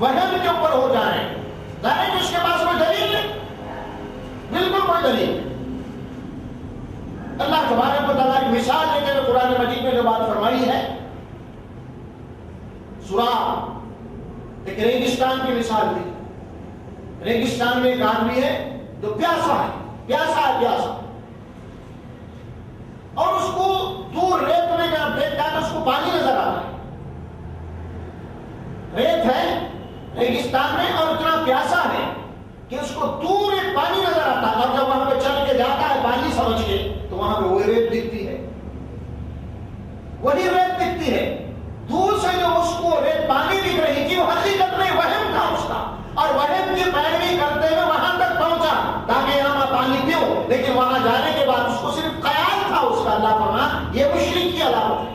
وہم کے اوپر ہو جائیں، ظاہر ہے کہ اس کے پاس کوئی دلیل نہیں، بالکل کوئی دلیل نہیں۔ اللہ تبارک و تعالیٰ کی مثال دیتے ہوئے قرآن مجید میں جو بات فرمائی ہے، سورہ ایک ریگستان کی مثال دی۔ ریگستان میں ایک آدمی ہے جو پیاسا ہے، پیاسا اور اس کو دور ریت میں جب دیکھتا ہے تو اس کو پانی نظر آتا ہے۔ ریت ہے ریگستان میں اور اتنا پیاسا ہے کہ اس کو دور ایک پانی نظر آتا ہے، اور جب وہاں پہ چل کے جاتا ہے پانی سمجھ کے تو وہاں پہ وہی ریت دکھتی ہے، وہی ریت دکھتی ہے۔ دور سے جو اس کو ریت پانی دکھ رہی تھی وہ حقیقت میں وہم تھا اس کا، اور وہم کی پیروی کرتے ہوئے وہاں تک پہنچا تاکہ یہاں پانی پیو، لیکن وہاں جانے کے بعد اس کو صرف خیال تھا اس کا۔ اللہ فرمایا یہ مشرک کی علامت ہے،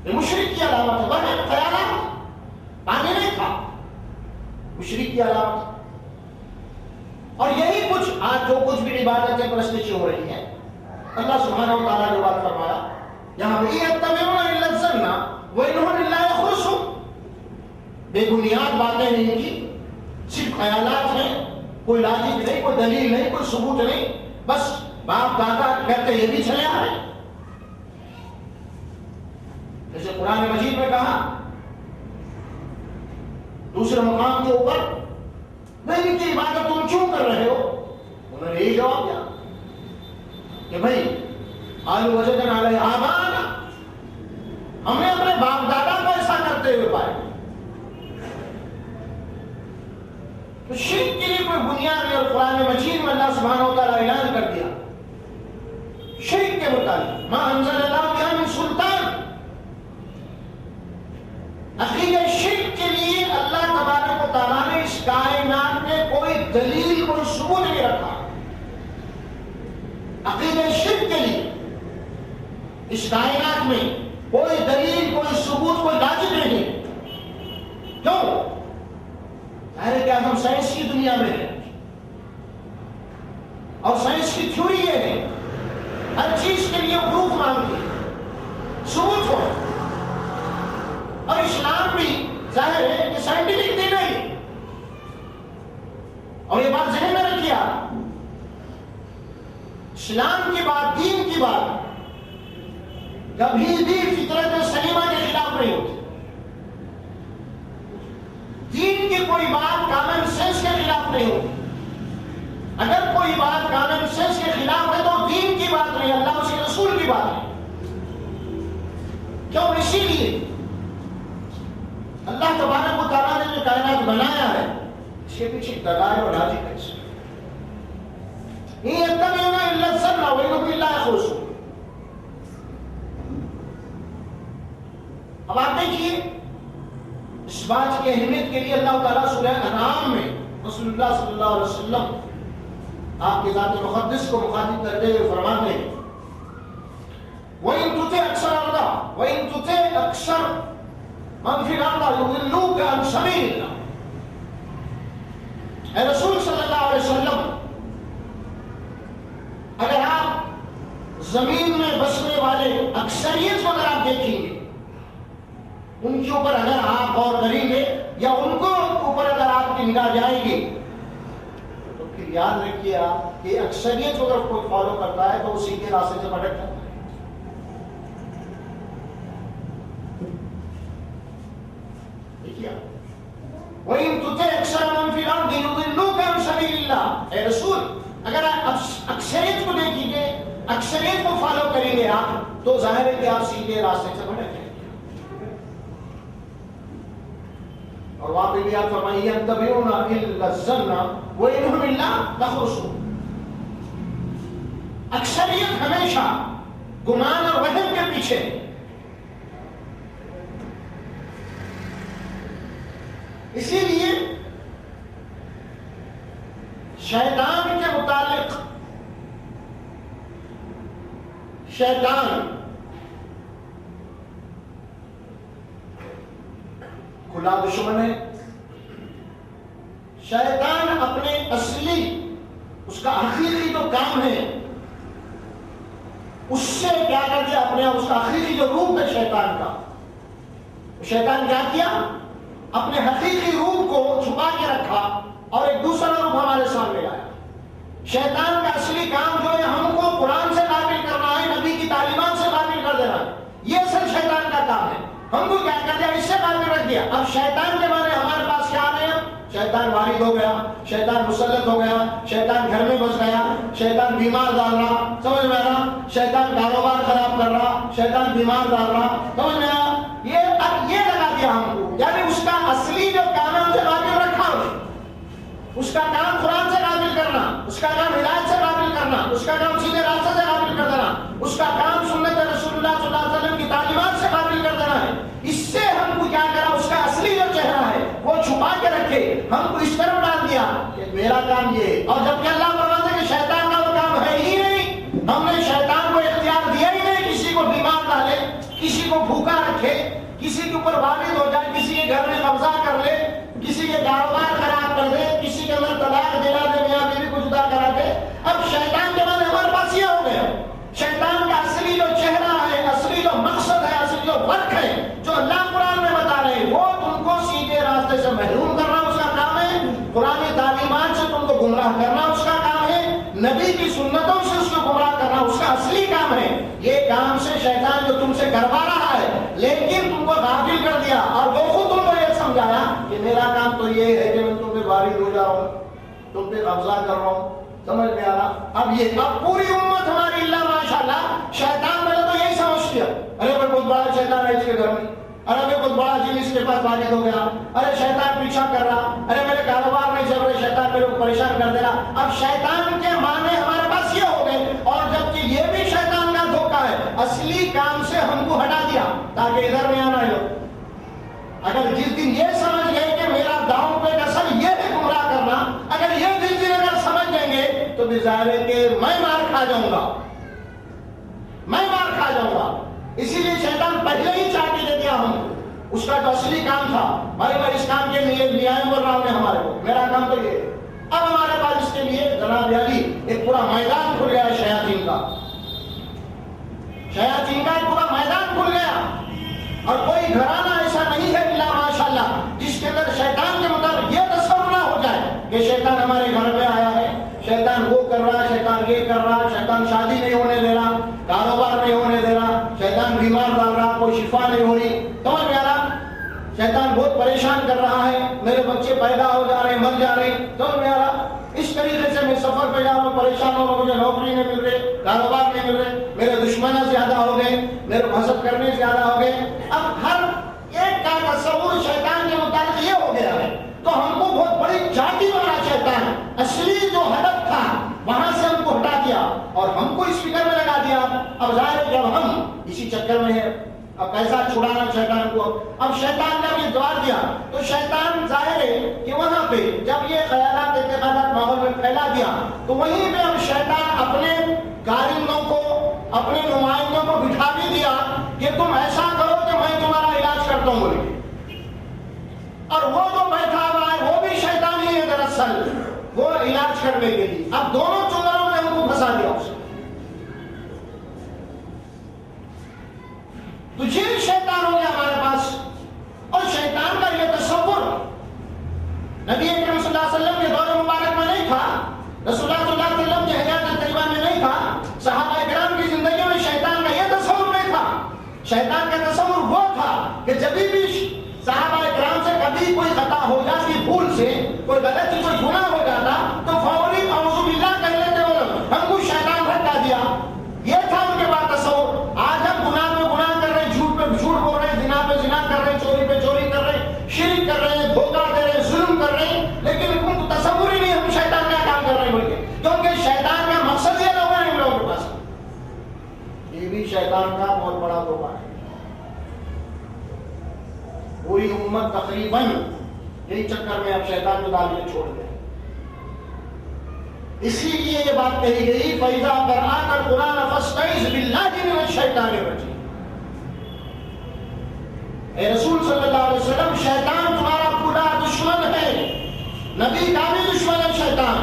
یہ مشرک کی علامت ہے، وہم خیالات، پانی نہیں تھا، مشرک کی علامت۔ اور یہی کچھ آج جو کچھ بھی عبادتیں پرستشیں ہو رہی ہیں، اللہ سبحانہ و تعالیٰ نے بات فرمایا یہاں پہ یتبعون الا الظن وانهم الا یخرصون۔ بے بنیاد باتیں ہیں ان کی، صرف خیالات ہیں، کوئی لاجک نہیں، کوئی دلیل نہیں، کوئی ثبوت نہیں، بس باپ دادا کہتے یہ بھی چلے آ رہے۔ جیسے قرآن مجید میں کہا دوسرے مقام کے اوپر، نہیں ان کی عبادت تم کیوں کر رہے ہو؟ انہوں نے یہی جواب دیا کہ بھائی قالوا وجدنا علیہ آباءنا، ہم نے اپنے باپ دادا کو ایسا کرتے ہوئے پائے۔ تو شرک کے لیے کوئی بنیاد نہیں، اور قرآن مجید میں اللہ سبحانہ و تعالیٰ اعلان کر دیا شرک کے متعلق ما انزل اللہ بہا من سلطان۔ عقیدہ شرک کے لیے اللہ تبارک و تعالیٰ نے اس کائنات میں کوئی دلیل، کوئی ثبوت نہیں رکھا۔ عقیدہ شرک کے لیے اس کائنات میں کوئی دلیل، کوئی ثبوت، کوئی لاجک نہیں۔ کیوں؟ ظاہر ہے کہ ہم سائنس کی دنیا میں ہیں، اور سائنس کی تھیوری یہ ہے ہر چیز کے لیے پروف مانگتی ہے، ثبوت ہو۔ اور اسلام بھی ظاہر ہے کہ سائنٹیفک دین ہے، اور یہ بات ذہن میں رکھیے آپ، اسلام کی بات، دین کی بات کبھی بھی فطرت سلیمہ کے خلاف نہیں ہوتی۔ دین کی کوئی بات کامن سینس کے خلاف نہیں ہوتی۔ اگر کوئی بات کامن سینس کے خلاف ہے تو دین کی بات نہیں، اللہ اس کے رسول کی بات ہے۔ کیوں؟ اسی لیے اللہ تبارک و تعالیٰ نے جو کائنات بنایا ہے اس کے پیچھے دلائل اور لاجک ہے۔ ان یتبعون الا الظن وانهم الا یخرصون۔ اب آپ دیکھیے اس بات کی اہمیت کے لیے اللہ تعالیٰ سورہ انعام میں رسول اللہ صلی اللہ علیہ وسلم آپ کے ذات مقدس کو مخاطب کرتے ہوئے فرماتے ہیں وَإِن تُطِعْ أَكْثَرَ اللَّهِ وَإِن تُطِعْ أَكْثَرَ مَنْ فِي الْأَرْضِ يُضِلُّوكَ عَنْ سَبِيلِ اللَّهِ۔ اے رسول صلی اللہ علیہ وسلم، اگر آپ زمین میں بسنے والے اکثریت کو اگر آپ دیکھیں گے، ان کے اوپر اگر آپ غور کریں گے، یا ان کو اوپر اگر آپ کی نگاہ جائے گی، تو پھر یاد رکھیے آپ کہ اکثریت کو اگر کوئی فالو کرتا ہے تو اسی کے راستے سے بھٹک جاتا ہے۔ دیکھیے وَإِن تُطِعْ أَكْثَرَ مَنْ فِي الْأَرْضِ يُضِلُّوكَ عَنْ سَبِيلِ اللَّهِ۔ اے رسول، اگر آپ اکثریت کو دیکھیں گے، اکثریت کو فالو کریں گے، گیا تو ظاہر ہے کہ آپ سیدھے راستے سے بھٹک جائیں گے. اور وہاں پہ بھی آپ فرمائیے یتبعون الا الظن وان هم الا یخرصون. اکثریت ہمیشہ گمان اور وہم کے پیچھے. اسی لیے شیطان کے متعلق شیطان کھلا دشمن ہے. شیطان اپنے اصلی اس کا آخری جو کام ہے اس سے کیا کر دیا اپنے اس کا حقیقی جو روپ ہے شیطان کا. شیطان کیا کیا اپنے حقیقی روپ کو چھپا کے رکھا اور ایک دوسرا روپ ہمارے سامنے لایا. شیطان کا اصلی کام جو ہے ہم کو قرآن سے قابل کرنا ہے, نبی کی تعلیمات سے قابل کر دینا ہے. یہ اصل شیطان کا کام ہے. ہم کو کیا کر دیا اس سے قابل رکھ دیا. اب شیطان کے معنی ہمارے پاس کیا آ رہے ہیں؟ شیطان وارد ہو گیا, شیطان مسلط ہو گیا, شیطان گھر میں گھس گیا, شیطان بیمار ڈال رہا, سمجھ میں آ رہا, شیطان کاروبار خراب کر رہا, شیطان بیمار ڈال رہا, سمجھ میں آ رہا. یہ لگا دیا ہم کو, یعنی اس کا اصلی جو کام ہے ان سے قابل رکھا. اس کا کام قرآن سے قابل کرنا, اس کا کام ہدایت سے قابل کرنا, اس کا کام سیدھے راستے سے قابل کر دینا, اس کا کام سنت رسول اللہ صلی اللہ علیہ وسلم کی تعلیمات سے قابل کر دینا ہے. اس سے ہم کو کیا کرا, اس کا اصلی جو چہرہ ہے وہ چھپا کے رکھے, ہم کو اس طرف ڈال دیا کہ میرا کام یہ. اور جبکہ اللہ فرماتا ہے کہ شیطان کا وہ کام ہے ہی نہیں. ہم نے شیطان کو اختیار دیا ہی نہیں کسی کو بیمار ڈالے, کسی کو بھوکا رکھے, کسی کے اوپر وارد ہو جائے, کسی کے گھر میں قبضہ کر لے, کسی کے کاروبار خراب کر دے, کسی کے اندر طلاق دلا دے, میاں بیوی کو جدا کرا دے. اب شیطان کے بعد ہمارے پاس یہ ہو گیا. شیطان کا اصلی جو چہرہ ہے, اصلی جو مقصد ہے, اصلی جو ورک ہے جو اللہ قرآن میں بتا رہے ہیں, وہ تم کو سیدھے راستے سے محروم کرنا اس کا کام ہے. قرآن تعلیمات سے تم کو گمراہ کرنا اس کا کام ہے. نبی کی سنتوں سے اس کو گمراہ کرنا اس کا اصلی کام ہے. یہ کام سے شیطان جو تم سے کروا رہا ہے, لیکن تم کو غافل کر دیا اور وہ خود تم کو یہ سمجھایا کہ میرا کام تو یہ ہے کہ میں تم پہ وارد ہو جا رہا ہوں, تم پہ قبضہ کر رہا ہوں. سمجھ میں آ رہا. اب پوری امت ہماری اللہ ماشاءاللہ شیطان پہلے تو یہی سمجھتی ہے, ارے بھائی بہت بڑا شیطان ہے اس کے گھر میں, ارے بہت بڑا جن اس کے پاس وارد ہو گیا, ارے شیطان پیچھا کر رہا, ارے میرے کاروبار نہیں چل رہے, شیطان میرے کو پریشان کر دے رہا. اب شیطان کے معنی ہمارے پاس یہ ہو گئے, اور جبکہ یہ بھی شیطان کا دھوکہ ہے. اصلی کام سے ہم کو ہٹا دیا تاکہ ادھر میں آنا ہو. اگر جس دن یہ سمجھ گئے کہ میرا داؤں پہ اصل یہ ہے گمراہ کرنا, اگر یہ جس دن اگر سمجھ جائیں گے تو بھی ظاہر ہے کہ میں مار کھا جاؤں گا, میں مار کھا جاؤں گا. اسی لیے شیطان پہلے ہی چاٹی دے دیا ہم کو. اس کا جو اصلی کام تھا, بھائی میں اس کام کے لیے نیائم بول رہا ہوں نے ہمارے کو, میرا کام تو یہ. اب ہمارے پاس اس کے لیے جناب علی ایک پورا میدان کھل گیا شیاطین کا. شیاطین کا ایک پورا میدان کھل گیا, اور کوئی گھرانہ ایسا نہیں ہے اللہ ماشاءاللہ جس کے اندر شیطان کے مطابق یہ تصور نہ ہو جائے کہ شیطان ہمارے گھر میں آیا ہے, شیطان وہ کر رہا ہے, شیطان یہ کر رہا ہے, شیطان شادی نہیں ہونے دے رہا, کاروبار نہیں ہونے دے رہا, شیطان بیمار ڈال رہا, کوئی شفا نہیں ہو رہی. سمجھ میں آ رہا, شیطان بہت پریشان کر رہا ہے, میرے بچے پیدا ہو جا رہے ہیں, مر جا رہے ہیں. سمجھ میں آ رہا, اس طریقے سے میں سفر پہ جا رہا ہوں, پریشان ہو رہا ہوں, مجھے نوکری نہیں مل رہی, کاروبار نہیں مل رہے, میرے دشمن زیادہ ہو گئے, میرے حسد کرنے زیادہ ہو گئے. اب ہر ایک کا تصور شیطان کے مطابق یہ ہو گیا ہے. تو ہم کو بہت بڑی چاٹی والا شیطان اصلی جو ہدف تھا وہاں سے ہم کو ہٹا دیا اور ہم کو اس فکر میں لگا دیا. اب ظاہر ہے جب ہم اسی چکر میں ہیں, اب کیسا چھڑانا شیطان کو. اب شیطان نے بھی دوار دیا تو شیطان ظاہر ہے کہ وہاں پہ جب یہ خیالات اعتقادات ماحول میں پھیلا دیا تو وہیں پہ اب شیطان اپنے کارندوں کو, اپنے نمائندوں کو بٹھا بھی دیا کہ تم ایسا کرو کہ میں تمہارا علاج کرتا ہوں بولے. اور وہ جو بیٹھا ہوا ہے وہ بھی شیطان ہی ہے دراصل, وہ علاج کرنے کے لیے. اب دونوں چنگلوں میں ہم کو پھنسا دیا اسے. تو یہ شیطان ہو گیا ہمارے پاس. اور شیطان کا یہ تصور نبی اکرم صلی اللہ علیہ وسلم کے دور مبارک میں نہیں تھا, رسول اللہ صلی اللہ علیہ وسلم کے حیات طیبہ میں نہیں تھا, صحابہ کرام کی زندگی میں شیطان کا یہ تصور نہیں تھا. شیطان کا تصور وہ تھا کہ جب بھی صحابہ کرام سے کبھی کوئی خطا ہو جاتی, بھول سے کوئی غلطی, کوئی گناہ ہو جاتا تو فوری اعوذ باللہ کہہ لیتے, وہ ہم کو شیطان ہٹا دیا. یہ تھا ان کے بعد تصور. شیطان کا بہت بڑا دھوکہ ہے. پوری امت تقریباً یہی چکر میں اب شیطان کو ڈال کے چھوڑ دے. اسی لیے یہ بات کہی گئی فَإِذَا قَرَأْتَ الْقُرْآنَ فَاسْتَعِذْ بِاللَّهِ مِنَ الشَّيْطَانِ الرَّجِيمِ. اے رسول صلی اللہ علیہ وسلم، شیطان تمہارا پورا دشمن ہے، نبی کا بھی دشمن ہے شیطان.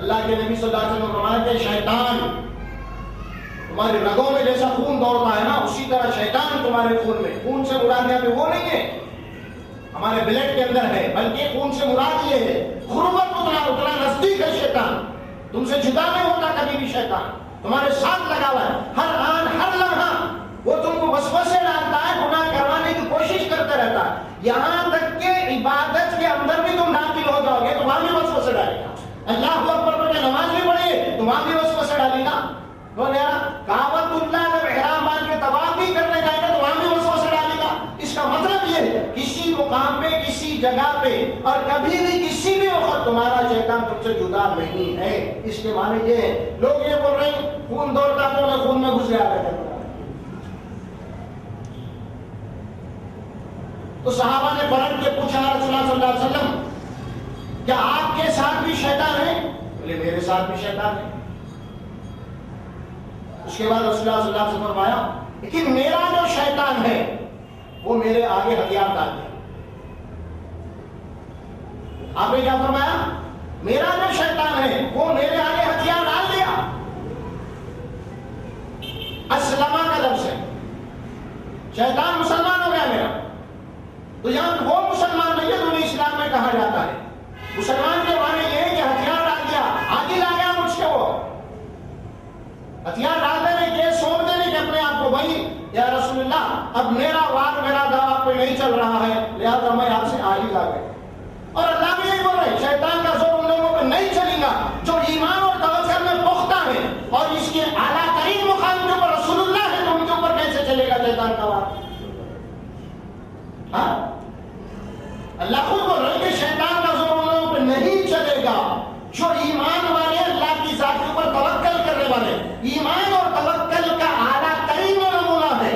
اللہ کے نبی صلی اللہ علیہ وسلم فرمایا کہ شیطان تمہارے رگوں میں جیسا خون دوڑتا ہے نا، اسی طرح شیطان تمہارے خون میں. خون سے مراد یہاں پہ وہ نہیں ہے ہمارے بلڈ کے اندر ہے، بلکہ خون سے مراد یہ ہے قربت اتنا نزدیک ہے شیطان. تم سے جدا نہیں ہوتا کبھی بھی شیطان، تمہارے ساتھ لگا ہوا ہے. ہر آن ہر لمحہ وہ تم کو وسوسے ڈالتا ہے، گناہ کروانے کی کوشش کرتا رہتا ہے. یہاں تک کہ عبادت کے اندر بھی تم داخل ہو جاؤ گے تو وہاں بھی وسوسے ڈالے گا. اللہ اکبر پڑھ کے نماز بھی پڑھے تو وہاں بھی وسوسے ڈالے گا. کعبۃ اللہ جب احرام باندھ کے طواف بھی کرنے جائے گا تو وہاں بھی وسوسے ڈالے گا. اس کا مطلب یہ ہے کسی مقام پہ، کسی جگہ پہ اور کبھی بھی کسی بھی وقت تمہارا شیطان تم سے جدا نہیں ہے. اس کے معنی یہ ہے لوگ یہ بول رہے ہیں خون دوڑتا تو انہیں خون میں گھس گیا. تو صحابہ نے پلٹ کے پوچھا رسول اللہ صلی اللہ علیہ وسلم کیا آپ کے ساتھ بھی شیطان ہے؟ بولے میرے ساتھ بھی شیطان ہے. اس کے بعد رسول اللہ صلی اللہ علیہ وسلم نے فرمایا لیکن میرا جو شیطان ہے وہ میرے آگے ہتھیار ڈال دیا. آپ نے کیا فرمایا؟ میرا جو شیطان ہے وہ میرے آگے ہتھیار ڈال دیا. اسلمہ کا لفظ ہے، شیطان مسلمان ہو گیا میرا. تو یہاں وہ مسلمان نہیں ہے جو اسلام میں کہا جاتا ہے. مسلمان کے معنی یہ ہے کہ ہتھیار ڈال دیا، آگے لا گیا مجھ سے. وہ ہتھیار ڈال دینے کے سونپ دینے کے اپنے آپ کو بھائی یا رسول اللہ اب میرا وار میرا دعویٰ پہ نہیں چل رہا ہے لہذا میں آپ سے آگے لا گیا. اور اللہ بھی یہی بول رہے شیطان کا زور ان لوگوں پہ نہیں چلے گا جو ایمان اور توکل میں پختہ ہے اور اس کے اعلیٰ ترین مقام کے اوپر رسول اللہ ہے تو ان کے اوپر کیسے چلے گا شیطان کا وار؟ ہاں اللہ خود بول رہے کہ شیطان کا زور ان لوگوں پہ نہیں چلے گا جو ایمان والے، اللہ کی ذات کے اوپر توکل کرنے والے. ایمان اور توکل کا اعلیٰ ترین نمونہ ہے.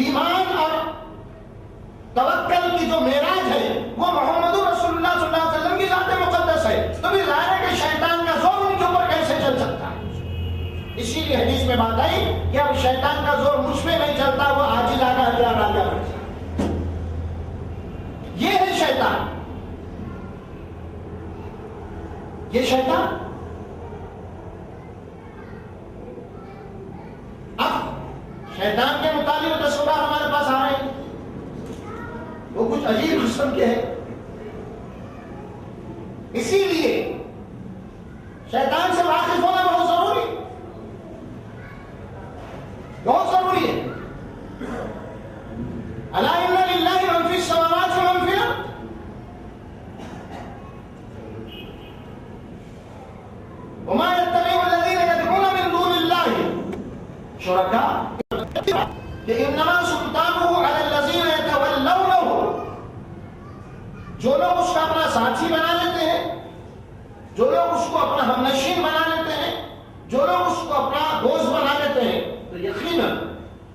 ایمان اور توکل کی جو معراج ہے وہ محمد رسول اللہ صلی اللہ علیہ وسلم کی ذات مقدس ہے. تو بھی ظاہر ہے کہ شیطان کا زور ان کے اوپر کیسے چل سکتا ہے؟ اسی لیے حدیث میں بات آئی کہ اب شیطان کا زور مجھ میں نہیں چلتا، وہ عاجز آگا ہتھیار آگا بڑھ جائے. یہ ہے شیطان. یہ شیطان اب شیطان کے متعلق تصورات ہمارے پاس آ رہے ہیں وہ کچھ عجیب قسم کے ہیں. اسی لیے شیطان سے واقف ہونا بہت ضروری ہے، بہت ضروری ہے. الا ان للہ من فی السماوات ومن فی الارض. وما يتبع الذين يدعون من دون الله شركاء انما سلطانه على الذين يتولونه. جو لوگ اس کا اپنا ساتھی بنا لیتے ہیں، جو لوگ اس کو اپنا ہمنشین بنا لیتے ہیں، جو لوگ اس کو اپنا دوست بنا لیتے ہیں تو یقیناً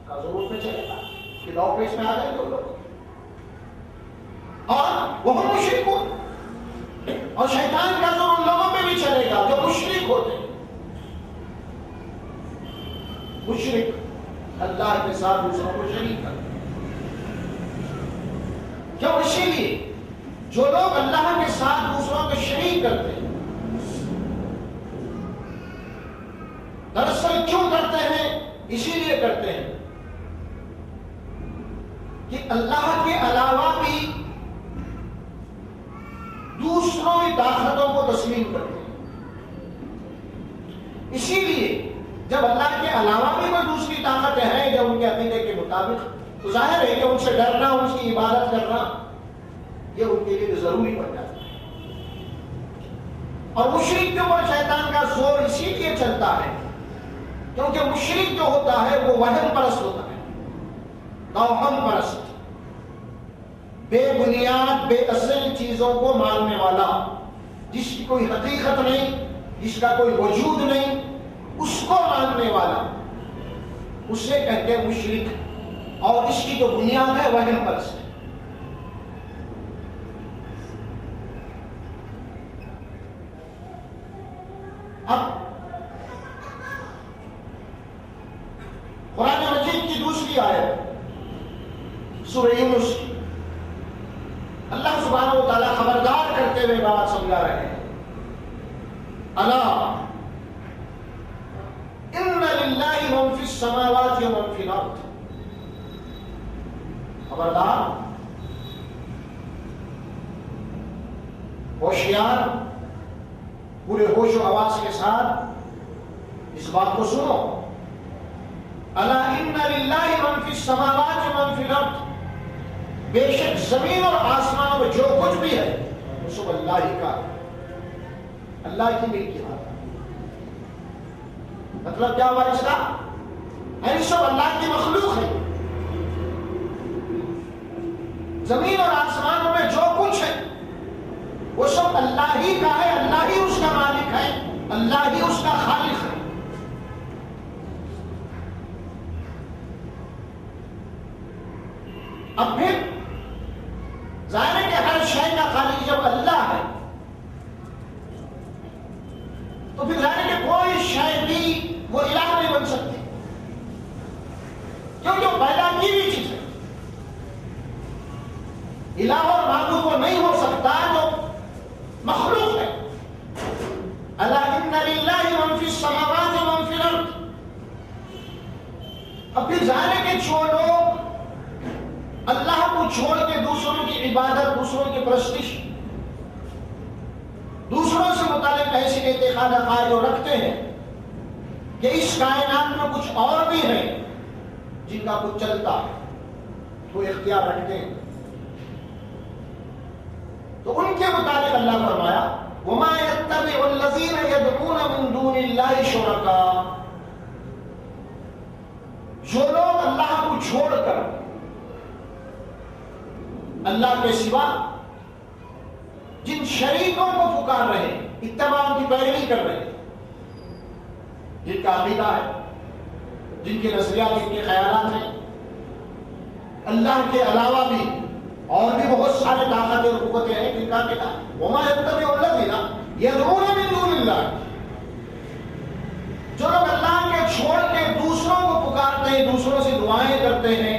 کا ضرور پہ چلے گا کہ دو پیش میں آ جائیں گے لوگ اور وہ مشرکون. اور شیطان کا زور ان لوگوں پہ بھی چلے گا جو مشرک ہوتے ہیں. مشرک اللہ کے ساتھ دوسروں کو شریک کرتے ہیں. کیوں؟ اسی لیے جو لوگ اللہ کے ساتھ دوسروں کو شریک کرتے ہیں دراصل کیوں کرتے ہیں؟ اسی لیے کرتے ہیں کہ اللہ کے علاوہ بھی دوسروں کی طاقتوں کو تسلیم کرتے ہیں. اسی لیے جب اللہ کے علاوہ بھی کوئی دوسری طاقتیں ہیں جب ان کے عقیدے کے مطابق تو ظاہر ہے کہ ان سے ڈرنا، ان کی عبادت کرنا یہ ان کے لیے ضروری پڑ جاتا ہے. اور مشرک کے اوپر شیطان کا زور اسی لیے چلتا ہے کیونکہ مشرک جو ہوتا ہے وہ وہم پرست ہوتا ہے، توہم پرست، بے بنیاد بے اصل چیزوں کو ماننے والا، جس کی کوئی حقیقت نہیں، جس کا کوئی وجود نہیں، اس کو ماننے والا، اسے کہتے ہیں مشرک، اور اس کی جو بنیاد ہے وہم پرست۔ اب قرآن مجید کی دوسری آیت سورہ یونس کی، اللہ سبحانہ و تعالیٰ خبردار کرتے ہوئے بات سمجھا رہے ہیں، الا ان للہ من فی السماوات ومن فی الارض، خبردار، ہوشیار، پورے ہوش و حواس کے ساتھ اس بات کو سنو، الا ان للہ من فی السماوات ومن فی الارض، بے شک زمین اور آسمانوں میں جو کچھ بھی ہے وہ سب اللہ ہی کا، اللہ کی ملکیت ہے۔ مطلب کیا ہوا اس کا؟ یعنی سب اللہ کی مخلوق ہے، زمین اور آسمانوں میں جو کچھ ہے وہ سب اللہ ہی کا ہے، اللہ ہی اس کا مالک ہے، اللہ ہی اس کا خالق ہے۔ اب پھر ظاہر ہے کہ ہر شے کا خالق جب اللہ ہے تو پھر ظاہر ہے کہ کوئی شے بھی وہ الہ نہیں بن سکتی، کیوں جو پیدا کی ہوئی چیز ہے، الہ اور معبود وہ نہیں ہو سکتا جو مخلوق ہے۔ الا ان للہ من فی السماوات ومن فی الارض، اب پھر ظاہر ہے کہ جو لوگ اللہ کو چھوڑ کے دوسروں کی عبادت، دوسروں کی پرستش، دوسروں سے متعلق ایسے اعتقاد عقائد رکھتے ہیں کہ اس کائنات میں کچھ اور بھی ہے جن کا کچھ چلتا ہے، وہ اختیار رکھتے ہیں، تو ان کے مطابق اللہ فرمایا وَمَا يَتَّبِعُ الَّذِينَ يَدْعُونَ مِن دُونِ اللَّهِ شُرَكَاءَ، جو لوگ اللہ کو چھوڑ کر اللہ کے سوا جن شریکوں کو پکار رہے ہیں، اتباع ان کی پیروی کر رہے ہیں، جن کا عقیدہ ہے، جن کے نظریات، جن کے خیالات ہیں، اللہ کے علاوہ بھی اور بھی بہت سارے طاقتیں اور قوتیں ہیں جن کا عقیدہ وَمَا يَتَّبِعُ الَّذِينَ يَدْعُونَ مِن دُونِ اللَّهِ، جو لوگ اللہ کے چھوڑ کے دوسروں کو پکارتے ہیں، دوسروں سے دعائیں کرتے ہیں،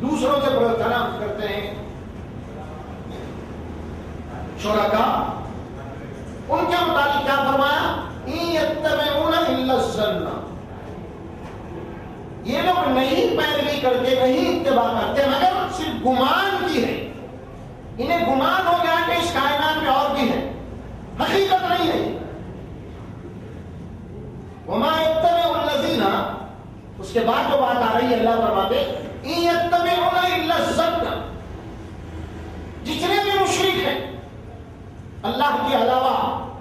دوسروں سے پرارتھنا کرتے ہیں، شرکا، ان کے متعلق کیا فرمایا؟ إِن يَتَّبِعُونَ إِلَّا الظَّنَّ، یہ لوگ نہیں پیروی کرتے، نہیں اتباع کرتے مگر صرف گمان کی ہے، انہیں گمان ہو گیا کہ اس کائنات میں اور بھی ہے، حقیقت نہیں ہے۔ وَمَا يَتَّبِعُ الَّذِينَ، اس کے بعد جو بات آ رہی ہے اللہ فرماتے إِن يَتَّبِعُونَ إِلَّا الظَّنَّ، جتنے بھی مشرک ہیں اللہ کے علاوہ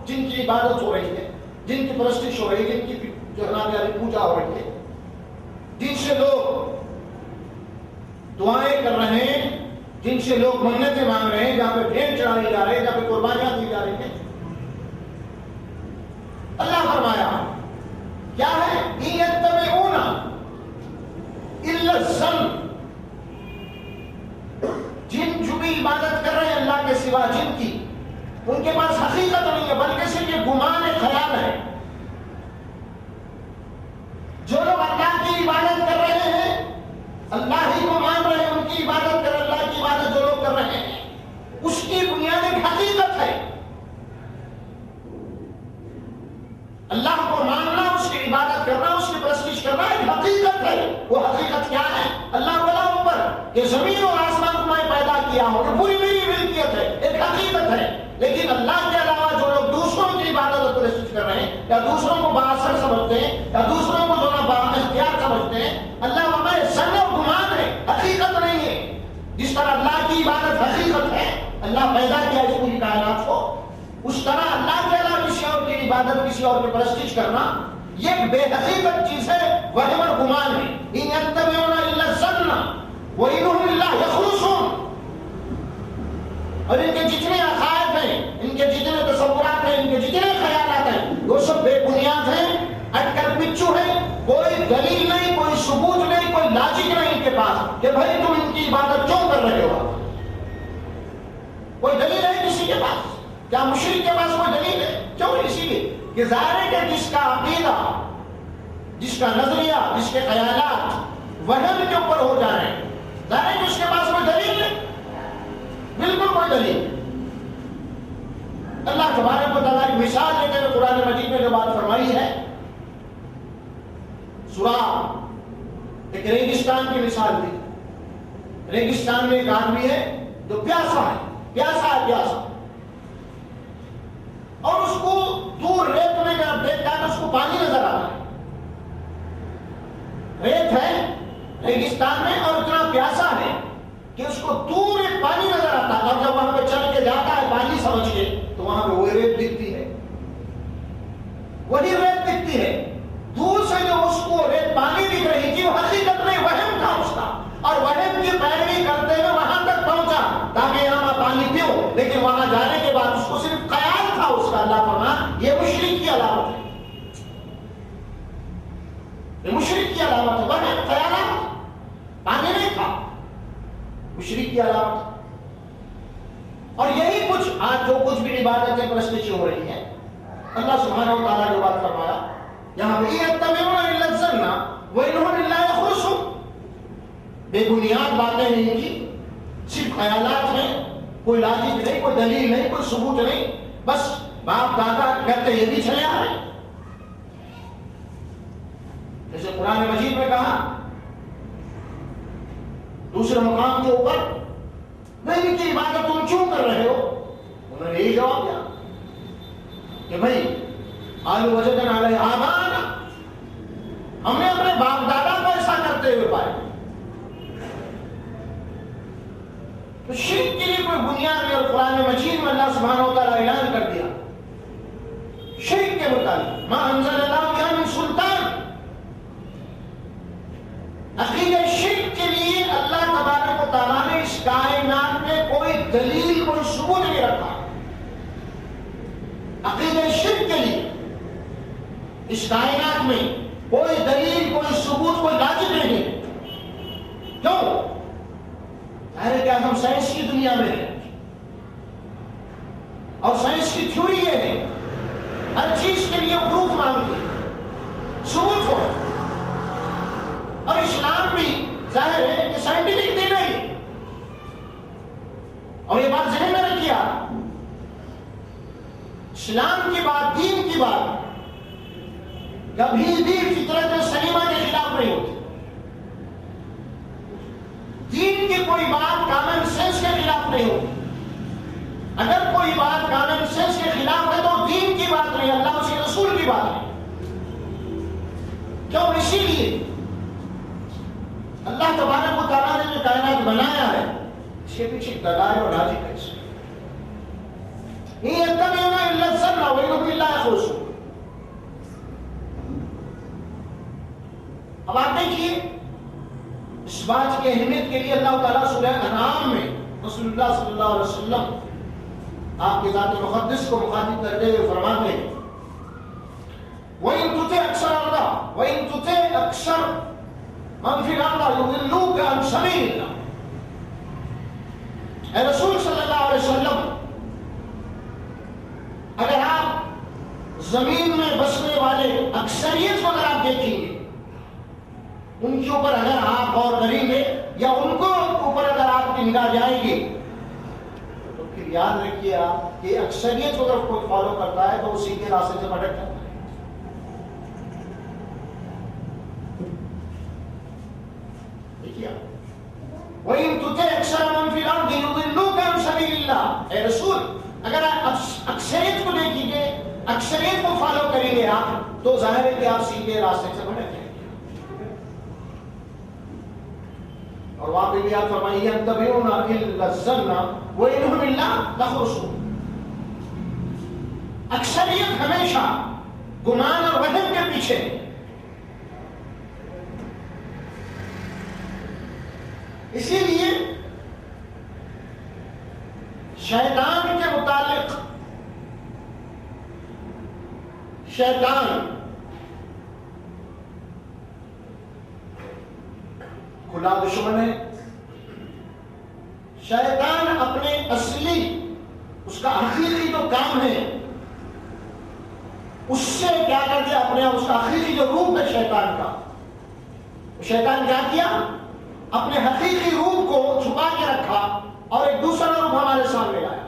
جن کی عبادت ہو رہی ہے، جن کی پرستش ہو رہی ہے، جن کی جو ہے پوجا ہو رہی ہے، جن سے لوگ دعائیں کر رہے ہیں، جن سے لوگ منتیں مانگ رہے ہیں، جہاں پہ بھیڑ چڑھائی جا رہے ہیں، جہاں پہ قربانیاں دی جا رہی ہیں، اللہ فرمایا کیا ہے؟ إِن يَتَّبِعُونَ إِلَّا الظَّنَّ، جن جو بھی عبادت کر رہے ہیں اللہ کے سوا جن کی، ان کے پاس حقیقت نہیں ہے بلکہ صرف یہ گمان خیال ہے۔ جو لوگ اللہ کی عبادت کر رہے ہیں، اللہ ہی کو مان رہے ہیں، ان کی عبادت کر، اللہ کی عبادت جو لوگ کر رہے ہیں اس کی بنیاد ایک حقیقت ہے، اللہ کو ماننا، اس کی عبادت کرنا، اس کی پرستش کرنا ایک حقیقت ہے۔ وہ حقیقت کیا ہے؟ اللہ بولا اوپر کہ زمین اور آسمان کو میں پیدا کیا ہوں، یہ پوری میری ملکیت ہے، ایک حقیقت ہے، لیکن اللہ کے علاوہ جو لوگ دوسروں کی عبادت اور پرستش کر رہے ہیں، یا دوسروں کو بااثر سمجھتے ہیں، یا دوسروں کو جو نا بااختیار سمجھتے ہیں، اللہ ہمیں ظن و گمان ہے، حقیقت نہیں ہے۔ جس طرح اللہ کی عبادت حقیقت ہے، اللہ پیدا کیا اس پوری کائنات کو، اس طرح اللہ کے علاوہ کسی اور کی عبادت، کسی اور کی پرستش کرنا یہ ایک بے حقیقت چیز ہے، وہم اور گمان ہے۔ إِن يَتَّبِعُونَ إِلَّا الظَّنَّ وَإِنْ هُمْ لِلَّهِ يَخْرُصُونَ، اور ان کے جتنے عقائد ہیں، ان کے جتنے تصورات ہیں، ان کے جتنے خیالات ہیں، وہ سب کہ بھائی تم ان کی عبادت کیوں کر رہے ہو؟ کوئی دلیل ہے کسی کے پاس؟ کیا مشرک کے پاس کوئی دلیل ہے؟ کیوں؟ اسی لیے کہ ظاہر ہے کہ جس کا عقیدہ، جس کا نظریہ، جس کے خیالات وہم کے اوپر ہو جا رہے ہیں، ظاہر ہے کہ اس کے پاس کوئی دلیل نہیں، بالکل کوئی دلیل نہیں۔ اللہ تبارک و تعالیٰ کی مثال دیتے ہوئے قرآن مجید میں جو بات فرمائی ہے، سورہ ایک ریگستان کی مثال دی۔ ریگستان میں ایک آدمی ہے جو پیاسا ہے، پیاسا، اور اس کو دور ریت میں جب دیکھتا ہے تو اس کو پانی نظر آتا ہے۔ ریت ہے ریگستان میں اور اتنا پیاسا ہے کہ اس کو دور ایک پانی نظر آتا ہے، اور جب وہاں پہ چل کے جاتا ہے پانی سمجھ کے تو وہاں پہ وہی ریت دکھتی ہے، وہی ریت دکھتی ہے۔ دور سے جو اس کو ریت پانی دکھ رہی تھی وہ حقیقت میں وہم تھا اس کا، اور وہم کی پیروی کرتے ہوئے وہاں تک پہنچا تاکہ یہاں میں پانی پیوں، لیکن وہاں جانے کے بعد اس کو صرف خیال تھا اس کا۔ اللہ فرمایا یہ مشرک کی علامت ہے، یہ مشرک کی علامت ہے، وہم خیالات، پانی نہیں تھا، مشرک کی علامت۔ اور یہی کچھ آج جو کچھ بھی عبادتیں پرستشی ہو رہی ہیں، اللہ سبحانہ و تعالیٰ جو بات فرمایا یہاں پہ یتبعون الا الظن وانہم الا یخرصون، بے بنیاد باتیں ہیں ان کی، صرف خیالات ہیں، کوئی لاجک نہیں، کوئی دلیل نہیں، کوئی ثبوت نہیں، بس باپ دادا کہتے یہ بھی چلے آ رہے ہیں۔ جیسے قرآن مجید میں کہا دوسرے مقام کے اوپر، نہیں ان کی عبادت تم کیوں کر رہے ہو؟ انہوں نے یہی جواب دیا کہ بھائی قالوا وجدنا علیہ آباءنا، ہم نے اپنے باپ دادا کو ایسا کرتے ہوئے پائے۔ تو شرک کے لیے کوئی بنیاد نہیں، اور قرآن مجید میں اللہ سبحانہ و تعالیٰ اعلان کر دیا شرک کے متعلق، ما انزل اللہ بہا من سلطان۔ عقیدہ شرک کے لیے اللہ تبارک و تعالیٰ نے اس کائنات میں کوئی دلیل، کوئی ثبوت نہیں رکھا۔ عقیدہ شرک کے لیے اس کائنات میں کوئی دلیل، کوئی ثبوت، کوئی لاجک نہیں۔ کیوں؟ ظاہر کیا ہم سائنس کی دنیا میں ہیں، اور سائنس کی تھیوری یہ ہے ہر چیز کے لیے پروف مانگتی ہے، ثبوت ہو، اور اسلام بھی ظاہر ہے کہ سائنٹیفک دین ہے، اور یہ بات ذہن میں رکھیے آپ، اسلام کی بات، دین کی بات کبھی بھی فطرت سلیمہ کے خلاف نہیں ہوتی۔ دین کی کوئی بات کامن سینس کے خلاف نہیں ہوتی۔ اگر کوئی بات کامن سینس کے خلاف ہے تو دین کی بات نہیں، اللہ اس کے رسول کی بات نہیں۔ کیوں؟ اسی لیے اللہ تبارک و تعالیٰ نے جو کائنات بنایا ہے اس کے پیچھے دلائل اور لاجک ہے۔ ان یتبعون الا الظن وانہم الا یخرصون۔ اب آپ دیکھیے اس بات کی اہمیت کے لیے اللہ تعالیٰ سورہ انعام میں رسول اللہ صلی اللہ علیہ وسلم آپ کی ذات مقدس کو مخاطب کرتے ہوئے فرماتے ہیں وَإِن تُطِعْ أَكْثَرَ اللَّهِ وَإِن تُطِعْ أَكْثَرَ مَنْ فِي الْأَرْضِ يُضِلُّوكَ عَنْ سَبِيلِ اللَّهِ۔ اے رسول صلی اللہ علیہ وسلم، اگر آپ زمین میں بسنے والے اکثریت کو اگر آپ دیکھیں گے، ان کے اوپر اگر آپ غور کریں گے یا ان کو اوپر اگر آپ کی نگاہ جائے گی تو پھر یاد رکھیے آپ کہ اکثریت کو اگر کوئی فالو کرتا ہے تو اسی کے راستے سے بھٹک جاتا ہے۔ دیکھیے وَإِن تُطِعْ أَكْثَرَ مَنْ فِي الْأَرْضِ يُضِلُّوكَ عَنْ سَبِيلِ اللَّهِ۔ اے رسول، اگر آپ اکثریت کو دیکھیں گے، اکثریت کو فالو کریں گے آپ، تو ظاہر ہے کہ آپ سیدھے راستے سے بھٹک جائیں گے۔ اور وہاں پہ بھی آپ فرمائیے یتبعون الا الظن وانہم الا یخرصون۔ اکثریت ہمیشہ گمان اور وہم کے پیچھے۔ اسی لیے شیطان کے متعلق شیطان کھلا دشمن ہے، شیطان اپنے اصلی اس کا حقیقی جو کام ہے اس سے کیا کر دیا اپنے اس کا حقیقی جو روپ ہے شیطان کا، شیطان کیا کیا اپنے حقیقی روپ کو چھپا کے رکھا اور ایک دوسرا روپ ہمارے سامنے لایا۔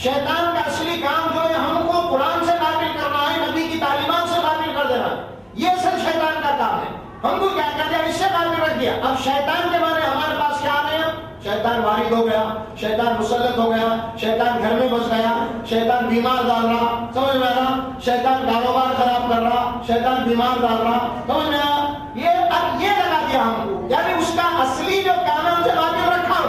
شیطان کا اصلی کام جو ہے ہم کو قرآن سے غافل کرنا ہے، نبی کی تعلیمات سے غافل کر دینا ہے، یہ اصل شیطان کا کام ہے۔ ہم کو کیا کر دیا، اس سے غافل رکھ دیا۔ اب شیطان کے معنی ہمارے پاس کیا آ گیا، شیطان وارد ہو گیا، شیطان مسلط ہو گیا، شیطان گھر میں بس گیا، شیطان بیمار ڈال رہا، سمجھ میں آ رہا، شیطان کاروبار خراب کر رہا، شیطان بیمار ڈال رہا، سمجھ میں آ، یہ لگا دیا ہم کو، یعنی اس کا اصلی جو کام ہے ان سے غافل رکھا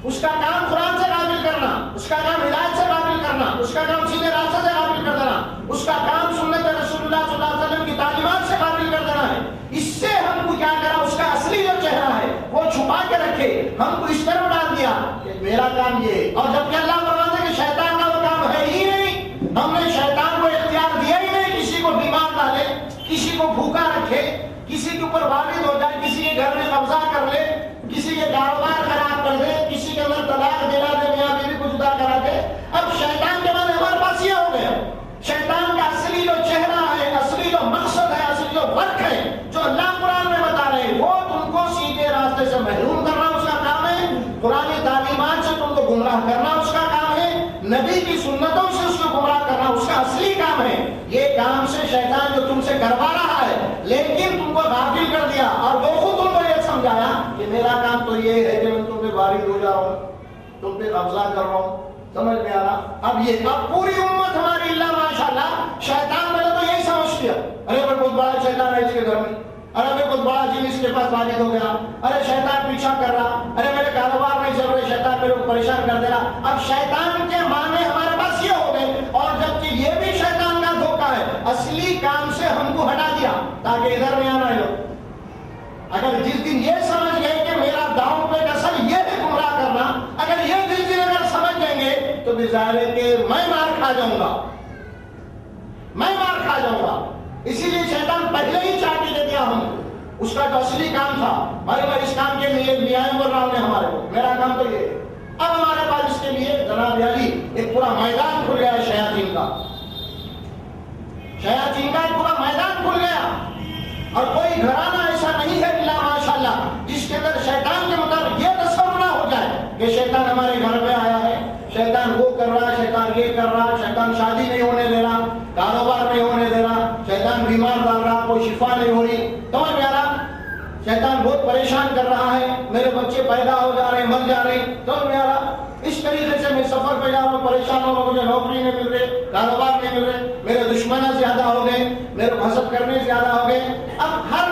اس کا کام قرآن سے غافل کرنا، اس کا کام ہدایت سے غافل کرنا، اس کا کام سیدھے راستے سے غافل کر دینا، اس کا کام سنت رسول اللہ صلی اللہ علیہ وسلم کی تعلیمات سے غافل کر دینا ہے۔ اس سے ہم کو کیا کرا، اس کا اصلی جو چہرہ ہے وہ چھپا کے رکھے، ہم کو اس طرف ڈال دیا کہ میرا کام یہ، اور جبکہ اللہ فرماتا ہے کہ شیطان کا وہ کام ہے ہی نہیں، ہم نے شیطان کو اختیار دیا ہی نہیں کسی کو بیمار ڈالے، کسی کو بھوکا رکھے، کسی کے اوپر وارد ہو جائے، کسی کے گھر میں قبضہ کر لے، کسی کے کاروبار خراب کر دے، کسی کے اندر طلاق دینا دے، میاں بیوی کو جدا کرا دے۔ اب شیطان کے بعد ہمارے پاس یہ ہو گیا، شیطان کا اصلی جو چہرہ ہے، اصلی جو مقصد ہے، اصلی جو ورک ہے جو اللہ قرآن میں بتا رہے ہیں، وہ تم کو سیدھے راستے سے محروم کرنا اس کا کام ہے، قرآن تعلیمات سے تم کو گمراہ کرنا اس کا کام ہے، نبی کی سنتوں سے اس کو گمراہ کرنا اس کا اصلی کام ہے۔ یہ کام سے شیطان جو تم سے کروا رہا ہے، لیکن تم کو غافل کر دیا اور وہ خود تم کو یہ سمجھایا کہ میرا کام تو یہ ہے کہ میں تم پہ وارد ہو جا رہا ہوں، تم پہ قبضہ کر رہا ہوں، سمجھ میں آ رہا۔ اب پوری امت ہماری اللہ ماشاءاللہ، شیطان پہلے تو یہی سمجھتی ہے، ارے میں بہت بڑا شیطان ہے اس کے گھر میں، ارے میں بہت بڑا جن اس کے پاس وارد ہو گیا، ارے شیطان پیچھا کر رہا، ارے میرے کاروبار نہیں چل رہے، شیطان میرے کو پریشان کر دے رہا۔ اب شیطان کے معنی ہمارے پاس یہ ہو گئے، اور جبکہ یہ بھی شیطان کا دھوکہ ہے، اصلی کام سے ہم کو ہٹا دیا تاکہ ادھر میں آنا ہے۔ اگر جس دن یہ سمجھ گئے کہ میرا داؤں پہ اصل یہ ہے گمراہ کرنا، اگر یہ جس دن اگر سمجھ جائیں گے تو ظاہر ہے کہ میں مار کھا جاؤں گا، میں مار کھا جاؤں گا۔ اسی لیے شیطان پہلے ہی چاٹی دے دیا ہم، اس کا جو اصلی کام تھا، میں اس کام کے لیے میاں بول رہا ہوں نے ہمارے کو، میرا کام تو یہ ہے۔ اب ہمارے پاس اس کے لیے جناب علی ایک پورا میدان کھل گیا ہے، شیاطین کا ایک پورا میدان کھل گیا، اور کوئی گھرانہ ایسا نہیں ہے اللہ ماشاءاللہ جس کے اندر شیطان کے مطابق یہ تصور نہ ہو جائے کہ شیطان ہمارے گھر میں آیا ہے، شیطان وہ کر رہا ہے، شیطان یہ کر رہا ہے، شیطان شادی نہیں ہونے دے رہا، کاروبار نہیں ہونے دے رہا، شیطان بیمار ڈال رہا، کوئی شفا نہیں ہو رہی، سمجھ میں آ رہا، شیطان بہت پریشان کر رہا ہے، میرے بچے پیدا ہو جا رہے ہیں، مر جا رہے ہیں، سمجھ میں آ رہا۔ اس طریقے سے میں سفر پہ جا رہا ہوں، پریشان ہو رہا ہوں، مجھے نوکری نہیں مل رہی، کاروبار نہیں مل رہے، میرے دشمن زیادہ ہو گئے، میرے حسد کرنے زیادہ ہو گئے۔ اب ہر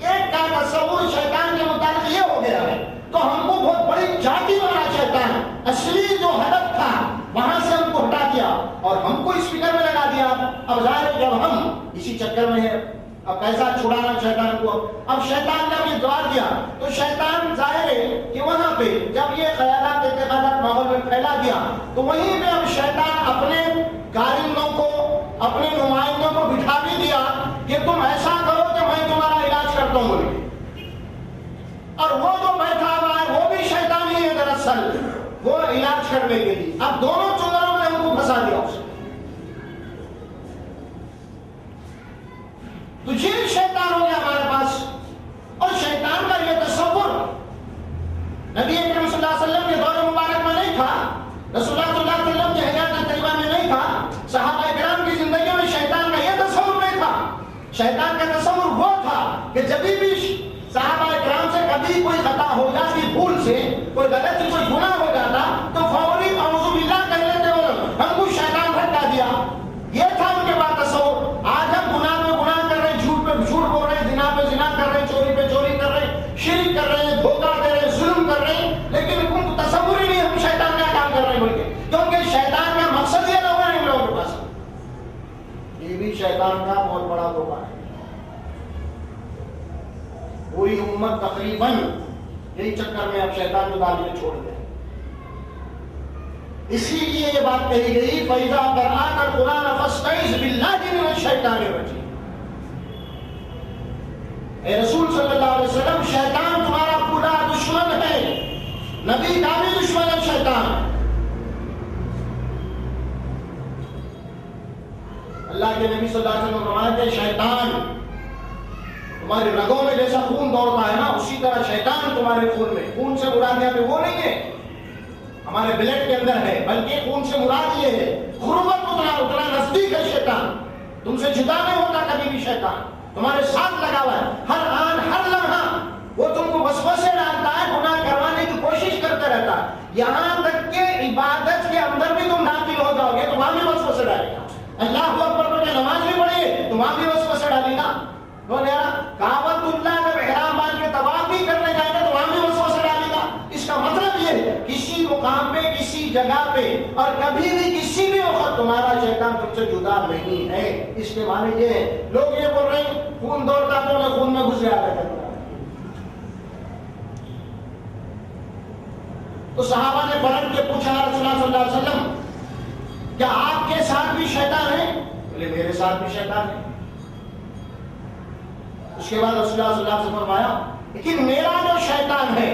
ایک کا تصور شیطان کے مطابق یہ ہو گیا ہے، تو ہم کو بہت بڑی جاتی والا شیطان اصلی جو ہدف تھا وہاں سے ہم کو ہٹا دیا اور ہم کو اس فکر میں لگا دیا۔ اب ظاہر ہے جب ہم اسی چکر میں ہیں، اب کیسا چھڑانا شیطان کو، اب شیطان نے بھی دوار دیا تو شیطان ظاہر ہے کہ وہاں پہ جب یہ خیالات اعتقادات ماحول میں پھیلا دیا تو وہیں پہ اب شیطان اپنے کارندوں کو، اپنے نمائندوں کو بٹھا بھی دیا کہ تم ایسا کرو کہ میں تمہارا علاج کرتا ہوں بول کے، اور وہ جو بیٹھا ہوا ہے وہ بھی شیطان ہی ہے دراصل، وہ علاج کرنے کے لیے۔ اب دونوں چنگروں نے ہم کو پھنسا دیا اسے، تو یہ شیطان ہو گیا ہمارے پاس۔ اور شیطان کا یہ تصور نبی اکرم صلی اللہ علیہ وسلم کے دور مبارک میں نہیں تھا، رسول اللہ صلی اللہ علیہ وسلم کے حیات طیبہ میں نہیں تھا، صحابہ کرام کی زندگیوں میں شیطان کا یہ تصور نہیں تھا۔ شیطان کا تصور وہ تھا کہ جب بھی صحابہ کرام سے کبھی کوئی خطا ہو جاتی، بھول سے کوئی غلطی، کوئی گناہ ہو جاتا تو فوری اعوذ باللہ کہہ لیتے ہو، ہم کو شیطان ہٹا دیا۔ یہ تھا ان کے بعد تصور۔ آج ہم گناہ پہ گناہ کر رہے ہیں، جھوٹ پہ جھوٹ بول رہے ہیں، زنا پہ زنا کر رہے ہیں، چوری پہ چوری کر رہے ہیں، شرک کر رہے ہیں، دھوکہ دے رہے ہیں، ظلم کر رہے ہیں، لیکن ان کو تصور ہی نہیں ہم شیطان کا کام کر رہے ہیں بول کے، کیونکہ شیطان کا مقصد یہ نہ ہوا ہے ان لوگوں کے پاس۔ یہ بھی شیطان کا بہت بڑا دھوکہ ہے۔ پوری امت تقریباً یہی چکر میں اب شیطان کو داخلے چھوڑ دیں۔ اسی لیے یہ بات کہی گئی فَإِذَا قَرَأْتَ الْقُرْآنَ فَاسْتَعِذْ بِاللَّهِ مِنَ الشَّيْطَانِ الرَّجِيمِ۔ اے رسول صلی اللہ علیہ وسلم، شیطان تمہارا پورا دشمن ہے، نبی کا بھی دشمن ہے شیطان. اللہ کے نبی صلی اللہ علیہ وسلم فرمایا کہ شیطان تمہارے رگوں میں جیسا خون دوڑتا ہے نا، اسی طرح شیطان تمہارے خون میں. خون سے مراد یہاں پہ وہ نہیں ہے ہمارے بلڈ کے اندر ہے، بلکہ خون سے مراد یہ ہے قربت اتنا نزدیک ہے شیطان. تم سے جدا نہیں ہوتا کبھی بھی شیطان، تمہارے ساتھ لگا ہوا ہے. ہر آن ہر لمحہ وہ تم کو وسوسے ڈالتا ہے، گناہ کروانے کی کوشش کرتا رہتا ہے. یہاں تک کہ عبادت کے اندر بھی تم داخل ہو جاؤ گے تو وہاں بھی وسوسے ڈالے گا. اللہ اکبر پڑھ کے نماز بھی پڑھیے تو وہاں بھی وسوسے ڈالے گا. کعبۃ اللہ جب احرام باندھ کے طواف بھی کرنے جائے گا تو وہاں بھی وسوسے ڈالے گا. اس کا مطلب یہ ہے کسی مقام پہ، کسی جگہ پہ اور کبھی بھی کسی بھی وقت تمہارا شیطان تم سے جدا نہیں ہے. اس کے معنی یہ ہے لوگ یہ بول رہے ہیں خون دوڑتا تو میں خون میں گھس گیا کرتا. تو صحابہ نے پلٹ کے پوچھا رسول اللہ صلی اللہ علیہ وسلم کیا آپ کے ساتھ بھی شیطان ہے؟ بولے میرے ساتھ بھی شیطان ہے. اس کے بعد رسول اللہ صلی اللہ علیہ وسلم نے فرمایا لیکن میرا جو شیطان ہے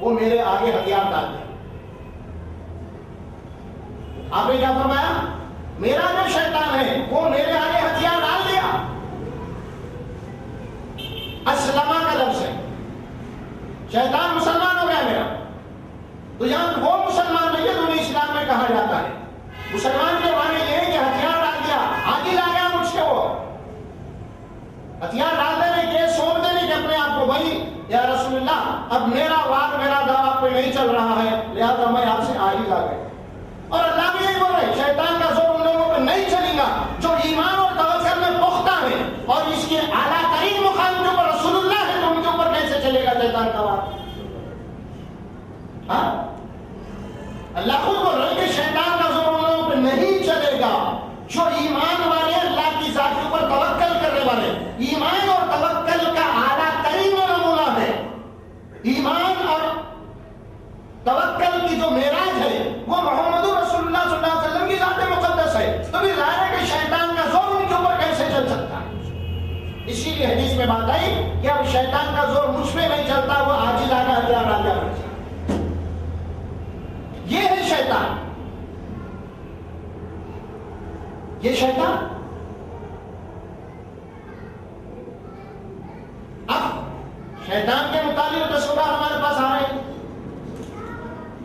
وہ میرے آگے ہتھیار ڈال دے. آپ نے کیا فرمایا؟ میرا جو شیطان ہے وہ میرے آگے ہتھیار ڈال دیا. اسلمہ کا لفظ ہے، شیطان مسلمان ہو گیا میرا. تو یہاں وہ مسلمان نہیں ہے جو اسلام میں کہا جاتا ہے. مسلمان کے معنی یہ ہے کہ ہتھیار ڈال دیا، آگے لا گیا مجھ سے. وہ ہتھیار ڈال دینے کے سونپ دینے کے اپنے آپ کو بھائی یا رسول اللہ اب میرا وار میرا دعویٰ آپ پہ نہیں چل رہا ہے لہذا میں آپ سے آگے لا گیا. اور اللہ بھی یہی بول رہے شیطان کا زور ان لوگوں پہ نہیں چلے گا جو ایمان اور توکل میں پختہ ہے اور اس کے اعلیٰ ترین مقام کے اوپر رسول اللہ ہے تو ان کے اوپر کیسے چلے گا شیطان کا وار؟ اللہ خود بول رہے کہ شیطان کا زور ان لوگوں پہ نہیں چلے گا جو ایمان والے، اللہ کی ذات کے اوپر توکل کرنے والے. ایمان اور توکل کا اعلیٰ ترین نمونہ ہے. ایمان اور توکل کی جو معراج ہے وہ محمد رسول اللہ صلی اللہ علیہ وسلم کی ذات مقدس ہے. تو بھی ظاہر ہے کہ شیطان کا زور ان کے اوپر کیسے چل سکتا ہے؟ اسی لیے حدیث میں بات آئی کہ اب شیطان کا زور مجھ پہ نہیں چلتا، وہ عاجز آگا ہتھیار آ گیا. یہ ہے شیطان. یہ شیطان اب شیطان کے متعلق تصورات ہمارے پاس آ رہے ہیں،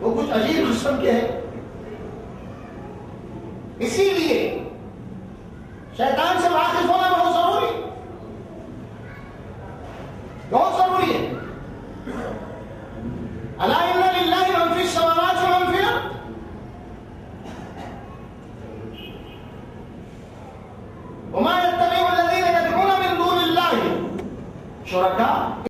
وہ کچھ عجیب قسم کے ہیں. اسی لیے شیطان سے واقف ہونا بہت ضروری، بہت ضروری ہے. الا ان للہ من فی السماوات ومن فی الارض. وما يتبع الذين يدعون من دون الله شركاء